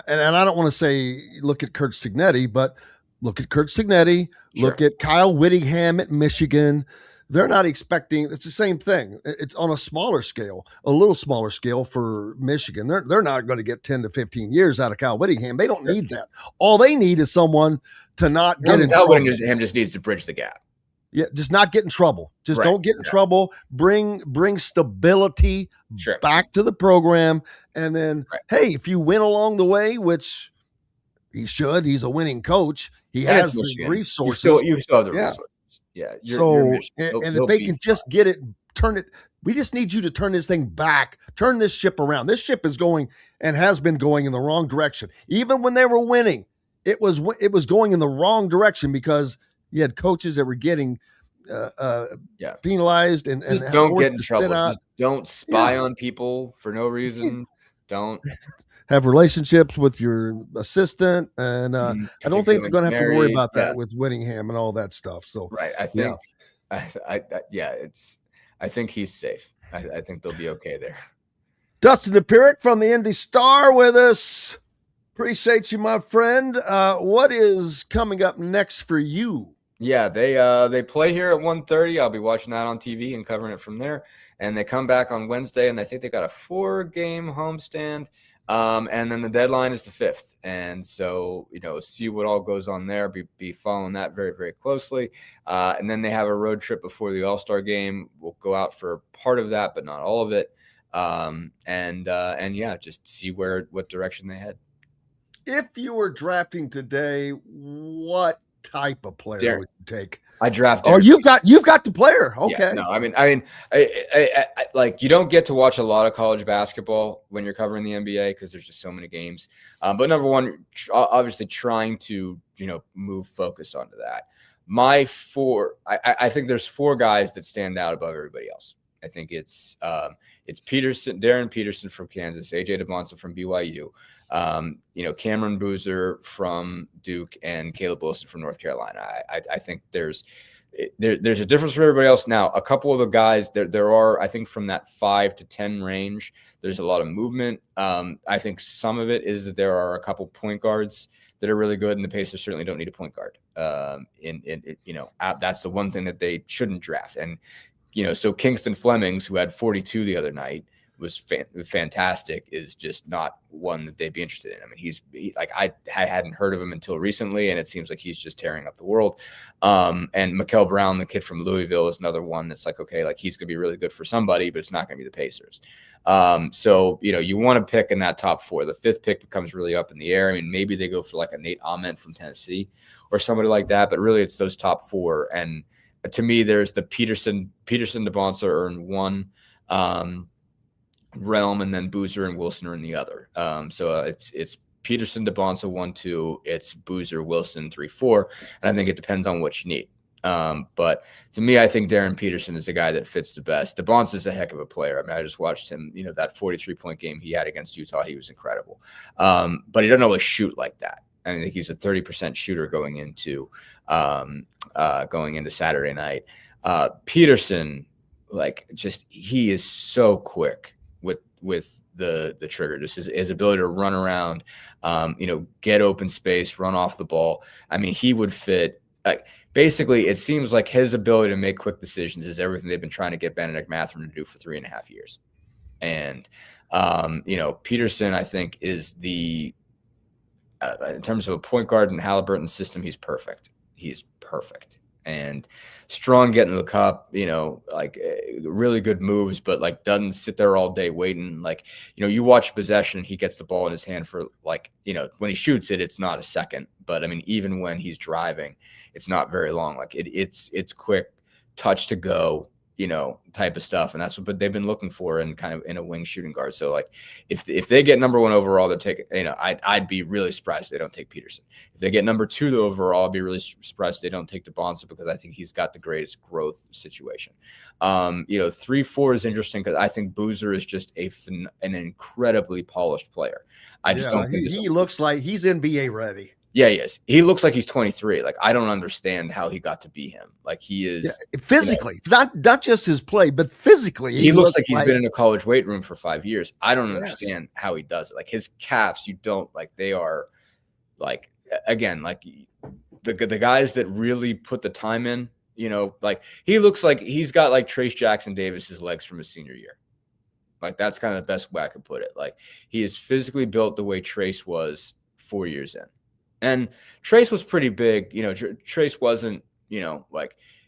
And I don't want to say look at Kurt Cignetti, but look at Kurt Cignetti, look at Kyle Whittingham at Michigan. They're not expecting, it's the same thing. It's on a smaller scale, a little smaller scale for Michigan. They're not going to get 10 to 15 years out of Kyle Whittingham. They don't need that. All they need is someone to not get in trouble. Whittingham just needs to bridge the gap. Yeah, just not get in trouble. Just don't get in trouble. Bring stability back to the program. And then, hey, if you win along the way, which he should, he's a winning coach. He has the resources. You still have the resources. Yeah. And if they can just get it, turn it. We just need you to turn this thing back, turn this ship around. This ship is going and has been going in the wrong direction. Even when they were winning, it was going in the wrong direction because you had coaches that were getting penalized and just don't get in trouble. Just don't spy on people for no reason. Don't have relationships with your assistant, and I don't think they're going to have to worry about that with Whittingham and all that stuff. So I think, I think he's safe. I think they'll be okay there. Dustin Dopirak from the Indy Star with us. Appreciate you, my friend. What is coming up next for you? Yeah, they play here at 1:30. I'll be watching that on TV and covering it from there. And they come back on Wednesday, and I think they got a 4-game homestand. And then the deadline is the 5th. And so, see what all goes on there, be following that very, very closely. And then they have a road trip before the All-Star game. We'll go out for part of that, but not all of it. Just see what direction they head. If you were drafting today, what type of player would you take? I draft. Oh, you've got the player. Okay. Yeah, no, I like, you don't get to watch a lot of college basketball when you're covering the NBA because there's just so many games. But number one, obviously trying to move focus onto that. I think there's 4 guys that stand out above everybody else. I think it's Darren Peterson from Kansas, AJ DeBonsa from BYU, Cameron Boozer from Duke, and Caleb Wilson from North Carolina. I think there's a difference for everybody else. Now, a couple of the guys there are, I think, from that 5 to 10 range, there's a lot of movement. I think some of it is that there are a couple point guards that are really good, and the Pacers certainly don't need a point guard. That's the one thing that they shouldn't draft. And so Kingston Flemings, who had 42 the other night, was fantastic, is just not one that they'd be interested in. I mean, I hadn't heard of him until recently, and it seems like he's just tearing up the world. And Mikal Brown, the kid from Louisville, is another one that's like, okay, like he's going to be really good for somebody, but it's not going to be the Pacers. So you want to pick in that top 4. The 5th pick becomes really up in the air. I mean, maybe they go for like a Nate Ahmed from Tennessee or somebody like that, but really it's those top 4. And to me, there's the Peterson DeBonsa are in one realm, and then Boozer and Wilson are in the other. So it's Peterson DeBonsa 1, 2. It's Boozer, Wilson 3, 4. And I think it depends on what you need. But to me, I think Darren Peterson is the guy that fits the best. DeBonsa is a heck of a player. I mean, I just watched him. That 43-point game he had against Utah, he was incredible. But he doesn't always shoot like that. I think he's a 30% shooter going into Saturday night. Peterson, he is so quick with the trigger, just his ability to run around, get open space, run off the ball. I mean, he would fit. Basically, it seems like his ability to make quick decisions is everything they've been trying to get Benedict Mathurin to do for 3.5 years. And Peterson, I think, is in terms of a point guard in Halliburton's system, he's perfect. He's perfect. And strong getting to the cup, really good moves, but doesn't sit there all day waiting. You watch possession, he gets the ball in his hand for when he shoots it, it's not a second. But I mean, even when he's driving, it's not very long. It's quick, touch to go, type of stuff. And that's what they've been looking for in kind of in a wing shooting guard. So if they get number 1 overall, they're taking, I'd be really surprised they don't take Peterson. If they get number 2 overall, I'd be really surprised they don't take DeBonsa, because I think he's got the greatest growth situation. 3, 4 is interesting because I think Boozer is just an incredibly polished player. I just don't think he looks like he's NBA ready. Yeah, he is. He looks like he's 23. I don't understand how he got to be him. He is physically, not just his play, but physically. He looks like he's been in a college weight room for 5 years. I don't understand how he does it. His calves, they are again, the guys that really put the time in, he looks like he's got Trace Jackson Davis's legs from his senior year. That's kind of the best way I could put it. He is physically built the way Trace was 4 years in. And Trace was pretty big. Trace wasn't, he wasn't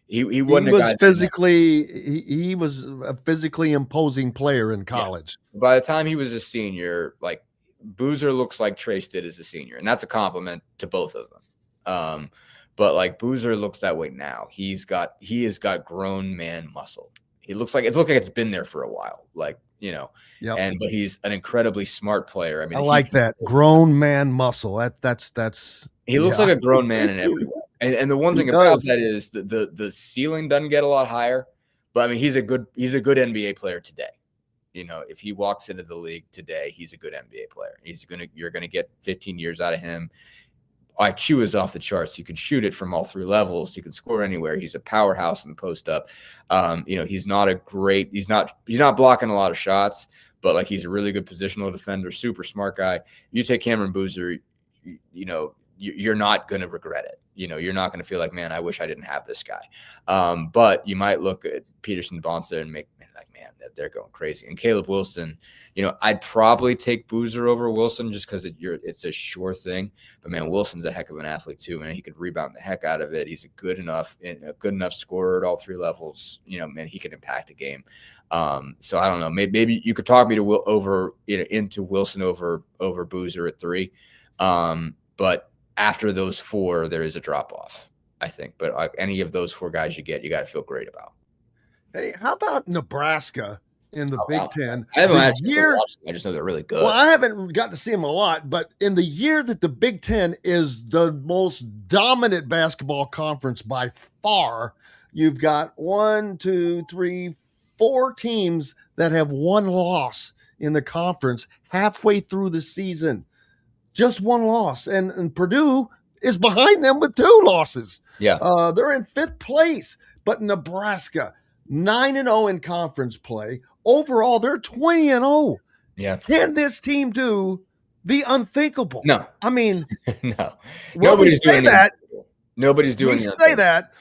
he was physically, he was a physically imposing player in college. Yeah. By the time he was a senior, Boozer looks like Trace did as a senior, and that's a compliment to both of them. But Boozer looks that way now. He has got grown man muscle. It looks like it's been there for a while. But he's an incredibly smart player. I mean, I like that grown man muscle. That's he looks like a grown man in every way. And the one thing about that is the ceiling doesn't get a lot higher, but I mean, he's a good NBA player today. If he walks into the league today, he's a good NBA player. You're gonna get 15 years out of him. IQ is off the charts. You can shoot it from all 3 levels. He can score anywhere. He's a powerhouse in the post up. He's not blocking a lot of shots, but he's a really good positional defender, super smart guy. You take Cameron Boozer, you're not going to regret it. You're not going to feel like, man, I wish I didn't have this guy. But you might look at Peterson, Bonsa, and make like, man, they're going crazy. And Caleb Wilson, I'd probably take Boozer over Wilson just because it's a sure thing. But man, Wilson's a heck of an athlete too, man. He could rebound the heck out of it. He's a good enough scorer at all three levels. Man, he can impact a game. So I don't know. Maybe you could talk me to into Wilson over Boozer at 3. But after those 4, there is a drop off, I think. But any of those 4 guys you got to feel great about. Hey, how about Nebraska in the Big Ten? I haven't actually watched them. I just know they're really good. Well, I haven't got to see them a lot, but in the year that the Big Ten is the most dominant basketball conference by far, you've got 1, 2, 3, 4 teams that have 1 loss in the conference halfway through the season. Just 1 loss. And Purdue is behind them with 2 losses. Yeah. They're in 5th place. But Nebraska, 9-0 in conference play. Overall, they're 20-0. Yeah. Can this team do the unthinkable? No. I mean, no. Nobody's doing that. Nobody's doing that. Say that.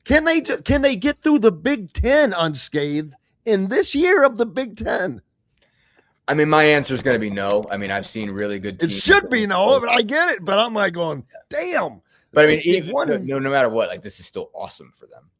Can they get through the Big Ten unscathed in this year of the Big Ten? I mean, my answer is going to be no. I mean, I've seen really good teams. It should be no, but I get it. But I'm like going, damn. But I mean, even no matter what, like this is still awesome for them.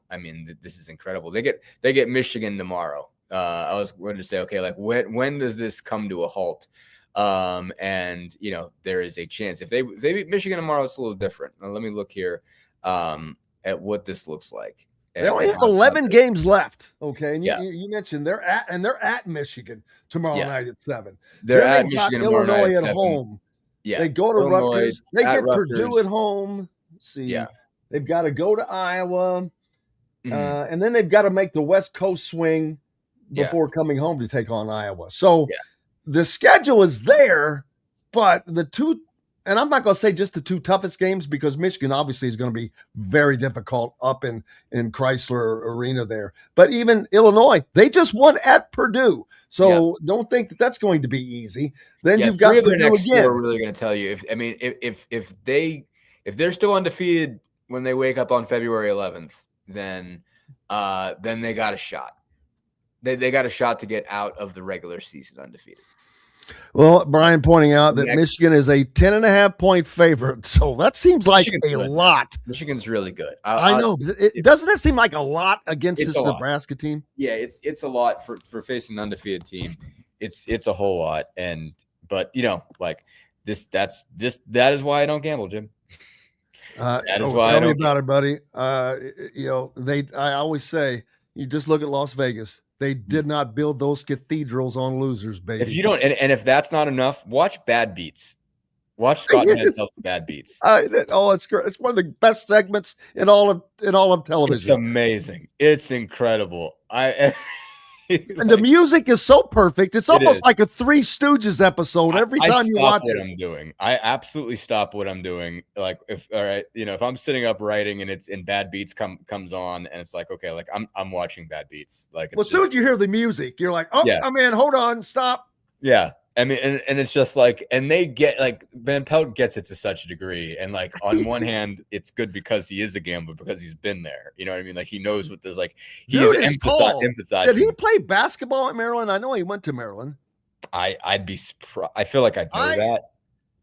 I mean, this is incredible. They get Michigan tomorrow. I was going to say, okay, like when does this come to a halt? And there is a chance if they beat Michigan tomorrow, it's a little different. Now, let me look here at what this looks like. They only have 11 games left. Okay. And you mentioned they're at Michigan tomorrow night at 7. They're at Michigan tomorrow night at 7. Illinois at home. Yeah. They go to Illinois, Rutgers. They get Rutgers. Purdue at home. Let's see. Yeah. They've got to go to Iowa. And then they've got to make the West Coast swing before coming home to take on Iowa. So the schedule is there, but the 2, and I'm not going to say just the 2 toughest games because Michigan obviously is going to be very difficult up in Chrysler Arena there. But even Illinois, they just won at Purdue. So don't think that that's going to be easy. Then you've got Purdue next again. 4 are really going to tell you. If they're still undefeated when they wake up on February 11th, then they got a shot. They got a shot to get out of the regular season undefeated. Well, Brian pointing out that Michigan is a 10.5-point favorite. So that seems like a lot. Michigan's really good. I know. Doesn't that seem like a lot against this Nebraska team? Yeah, it's a lot for facing an undefeated team. It's a whole lot. But like that is why I don't gamble, Jim. That is why tell me about it, buddy. I always say you just look at Las Vegas. They did not build those cathedrals on losers, baby. If you don't, and if that's not enough, watch Bad Beats. Watch Scott Mantel's Bad Beats. It's great. It's one of the best segments in all of television. It's amazing. It's incredible. And the music is so perfect. It's almost like a Three Stooges episode every time you watch it. I'm doing. I absolutely stop what I'm doing. Like if I'm sitting up writing and it's in Bad Beats comes on and it's like, okay, like I'm watching Bad Beats. Like as soon as you hear the music, you're like, oh, I'm in. Hold on, stop. Yeah. I mean, and it's just like, and they get like Van Pelt gets it to such a degree. And like on one hand, it's good because he is a gambler because he's been there. You know what I mean? Like he knows what there's like. He's empathizing. Did he play basketball at Maryland? I know he went to Maryland. I'd be surprised. I feel like I know that.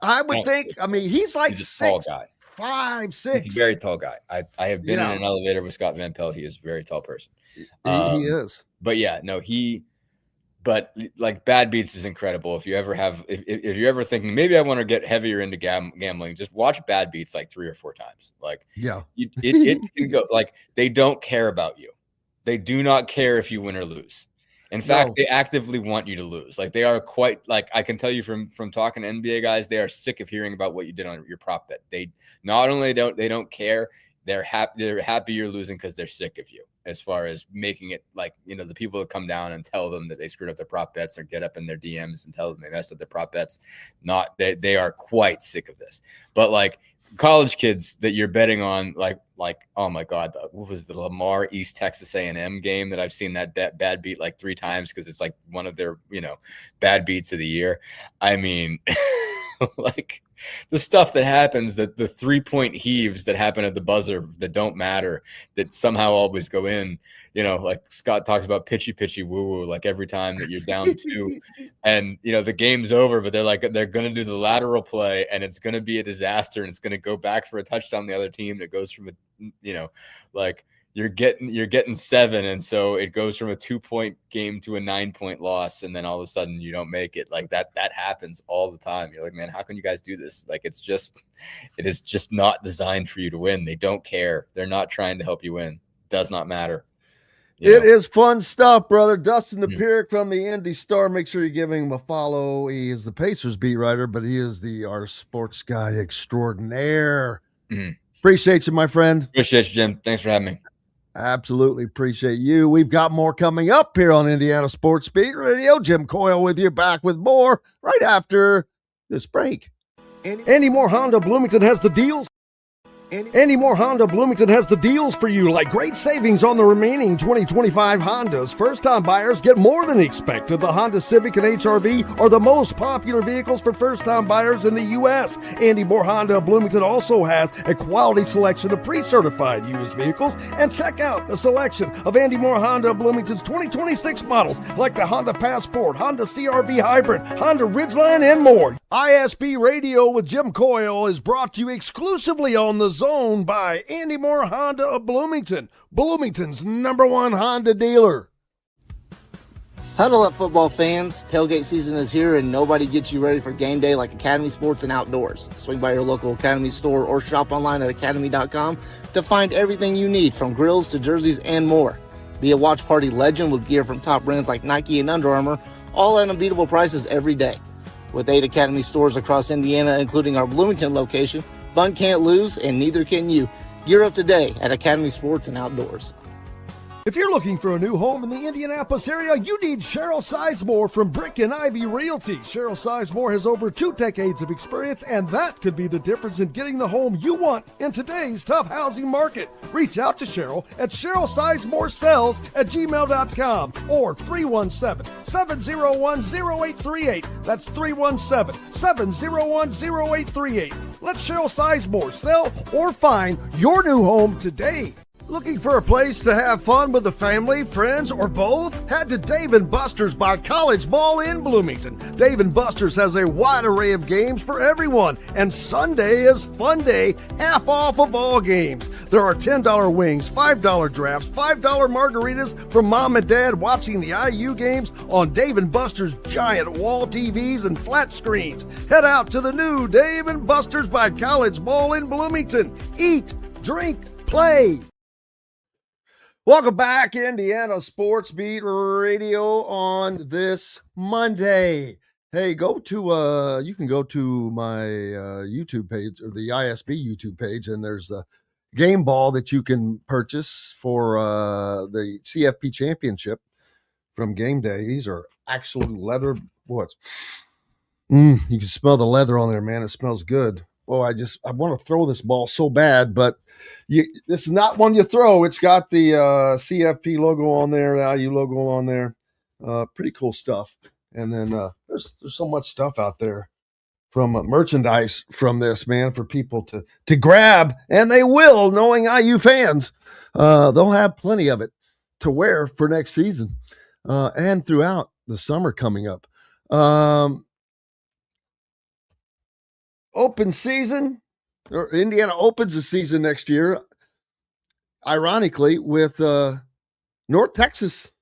I would think. I mean, he's like 6'5", 6'6". He's a very tall guy. I have been in an elevator with Scott Van Pelt. He is a very tall person. He is. But yeah, no, But like Bad Beats is incredible. If you ever if you're ever thinking maybe I want to get heavier into gambling, just watch Bad Beats like 3 or 4 times. Like it can go. Like they don't care about you. They do not care if you win or lose. In fact, they actively want you to lose. Like they are quite like I can tell you from talking to NBA guys, they are sick of hearing about what you did on your prop bet. They not only don't care, they're happy you're losing because they're sick of you. As far as making it like, the people that come down and tell them that they screwed up their prop bets or get up in their DMs and tell them they messed up their prop bets, they are quite sick of this. But like college kids that you're betting on, like oh my God, what was the Lamar East Texas A&M game that I've seen that bad beat like 3 times because it's like one of their bad beats of the year. I mean, Like the stuff that happens, that the 3-point heaves that happen at the buzzer that don't matter, that somehow always go in, like Scott talks about pitchy woo woo, like every time that you're down 2 and, the game's over, but they're going to do the lateral play and it's going to be a disaster and it's going to go back for a touchdown. The other team that goes from like you're getting 7. And so it goes from a 2-point game to a 9-point loss. And then all of a sudden you don't make it. Like that happens all the time. You're like, man, how can you guys do this? Like, it is just not designed for you to win. They don't care. They're not trying to help you win. Does not matter. It is fun stuff, brother. Dustin Dopirak from the Indy Star. Make sure you're giving him a follow. He is the Pacers beat writer, but he is our sports guy extraordinaire. Appreciate you, my friend. Appreciate you, Jim. Thanks for having me. Absolutely appreciate you. We've got more coming up here on Indiana Sports Beat Radio. Jim Coyle with you, back with more right after this break. Andy Moore Honda Bloomington has the deals. Andy Moore Honda Bloomington has the deals for you, like great savings on the remaining 2025 Hondas. First-time buyers get more than expected. The Honda Civic and HR-V are the most popular vehicles for first-time buyers in the U.S. Andy Moore Honda Bloomington also has a quality selection of pre-certified used vehicles. And check out the selection of Andy Moore Honda Bloomington's 2026 models, like the Honda Passport, Honda CR-V Hybrid, Honda Ridgeline, and more. ISB Radio with Jim Coyle is brought to you exclusively on the Zone by Andy Moore Honda of Bloomington, Bloomington's #1 Honda dealer. Huddle up, football fans. Tailgate season is here, and nobody gets you ready for game day like Academy Sports and Outdoors. Swing by your local Academy store or shop online at academy.com to find everything you need, from grills to jerseys and more. Be a watch party legend with gear from top brands like Nike and Under Armour, all at unbeatable prices every day. With 8 Academy stores across Indiana, including our Bloomington location, fun can't lose, and neither can you. Gear up today at Academy Sports and Outdoors. If you're looking for a new home in the Indianapolis area, you need Cheryl Sizemore from Brick and Ivy Realty. Cheryl Sizemore has over 2 decades of experience, and that could be the difference in getting the home you want in today's tough housing market. Reach out to Cheryl at CherylSizemoreSells@gmail.com or 317-701-0838. That's 317-701-0838. Let Cheryl Sizemore sell or find your new home today. Looking for a place to have fun with the family, friends, or both? Head to Dave & Buster's by College Ball in Bloomington. Dave & Buster's has a wide array of games for everyone, and Sunday is fun day, half off of all games. There are $10 wings, $5 drafts, $5 margaritas from mom and dad watching the IU games on Dave & Buster's giant wall TVs and flat screens. Head out to the new Dave & Buster's by College Ball in Bloomington. Eat, drink, play. Welcome back, Indiana Sports Beat Radio on this Monday. Hey, you can go to my YouTube page, or the ISB YouTube page, and there's a game ball that you can purchase for the CFP Championship from Game Day. These are actual leather. You can smell the leather on there, man. It smells good. Oh, I want to throw this ball so bad, but this is not one you throw. It's got the CFP logo on there, the IU logo on there. Pretty cool stuff. And then there's so much stuff out there from merchandise from this, man, for people to grab, and they will, knowing IU fans. They'll have plenty of it to wear for next season and throughout the summer coming up. Open season, or Indiana opens the season next year, ironically, with North Texas,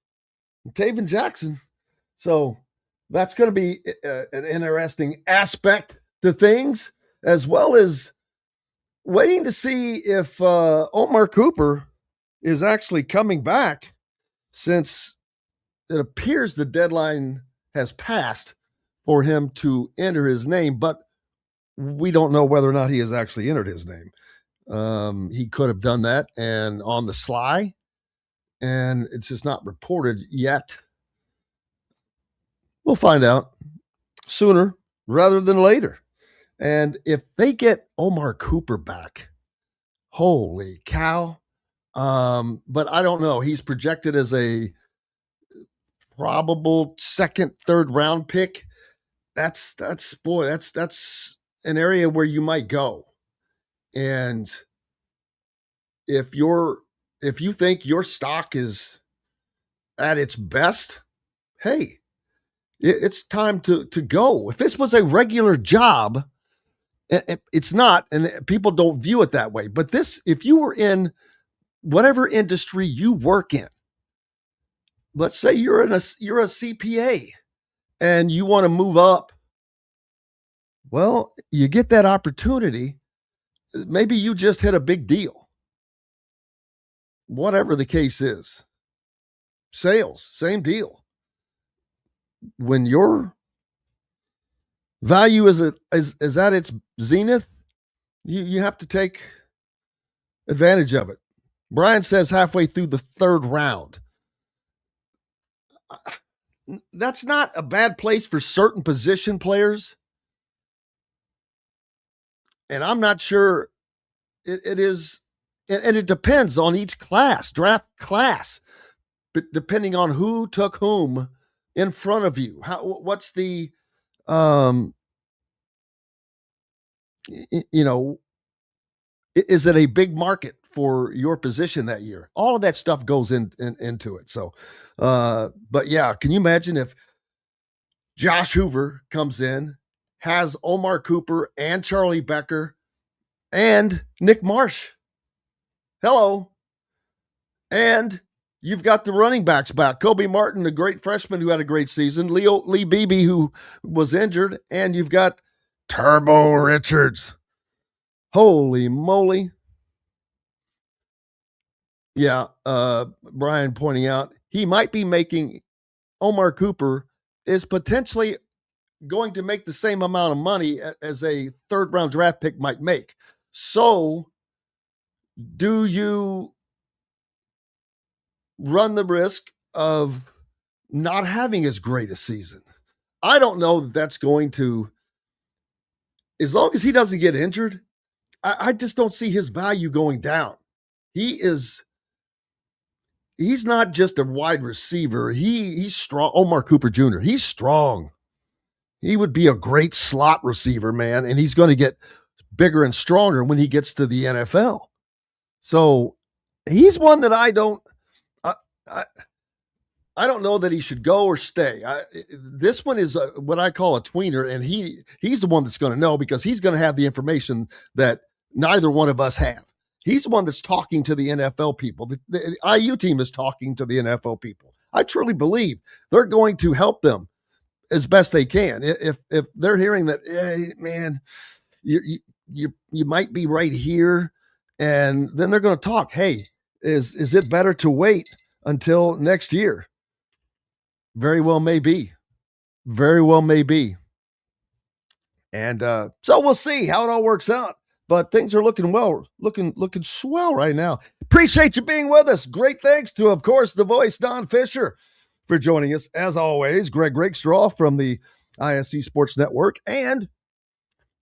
Taven Jackson. So that's going to be an interesting aspect to things, as well as waiting to see if Omar Cooper is actually coming back, since it appears the deadline has passed for him to enter his name, but we don't know whether or not he has actually entered his name. He could have done that and on the sly, and it's just not reported yet. We'll find out sooner rather than later. And if they get Omar Cooper back, holy cow. But I don't know. He's projected as a probable second, third round pick. that's an area where you might go. And if you think your stock is at its best, hey, it's time to go. If this was a regular job, it's not, and people don't view it that way. But if you were in whatever industry you work in, let's say you're a CPA and you want to move up, well, you get that opportunity. Maybe you just hit a big deal. Whatever the case is. Sales, same deal. When your value is at its zenith, you have to take advantage of it. Brian says halfway through the third round. That's not a bad place for certain position players. And I'm not sure it is, and it depends on each draft class, but depending on who took whom in front of you. What's the, is it a big market for your position that year? All of that stuff goes into it. So, but yeah, can you imagine if Josh Hoover comes in, has Omar Cooper and Charlie Becker and Nick Marsh? Hello. And you've got the running backs back. Kobe Martin, the great freshman who had a great season. Lee Beebe, who was injured. And you've got Turbo Richards. Holy moly. Yeah, Brian pointing out, he might be making, Omar Cooper is potentially going to make the same amount of money as a third-round draft pick might make. So, do you run the risk of not having as great a season? I don't know that that's going to, as long as he doesn't get injured, I just don't see his value going down. He's not just a wide receiver. He's strong. Omar Cooper Jr., he's strong. He would be a great slot receiver, man, and he's going to get bigger and stronger when he gets to the NFL. So he's one that I don't know that he should go or stay. This one is what I call a tweener, and he's the one that's going to know because he's going to have the information that neither one of us have. He's the one that's talking to the NFL people. The IU team is talking to the NFL people. I truly believe they're going to help them as best they can. If they're hearing that, hey, man, you might be right here, and then they're going to talk. Hey, is it better to wait until next year? Very well may be. Very well may be. And so we'll see how it all works out. But things are looking swell right now. Appreciate you being with us. Great thanks to, of course, the voice, Don Fischer, for joining us. As always, Greg Rakestraw from the ISC Sports Network and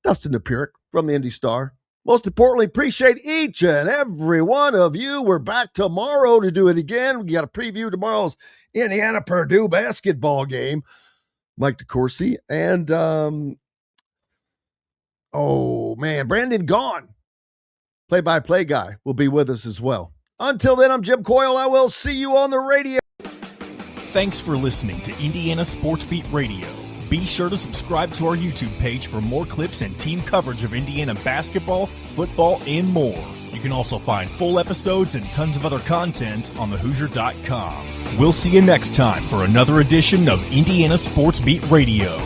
Dustin Dopirak from the Indy Star. Most importantly, appreciate each and every one of you. We're back tomorrow to do it again. We got a preview tomorrow's Indiana-Purdue basketball game. Mike DeCourcy and Brandon Gaughan, play-by-play guy, will be with us as well. Until then, I'm Jim Coyle. I will see you on the radio. Thanks for listening to Indiana Sports Beat Radio. Be sure to subscribe to our YouTube page for more clips and team coverage of Indiana basketball, football, and more. You can also find full episodes and tons of other content on thehoosier.com. We'll see you next time for another edition of Indiana Sports Beat Radio.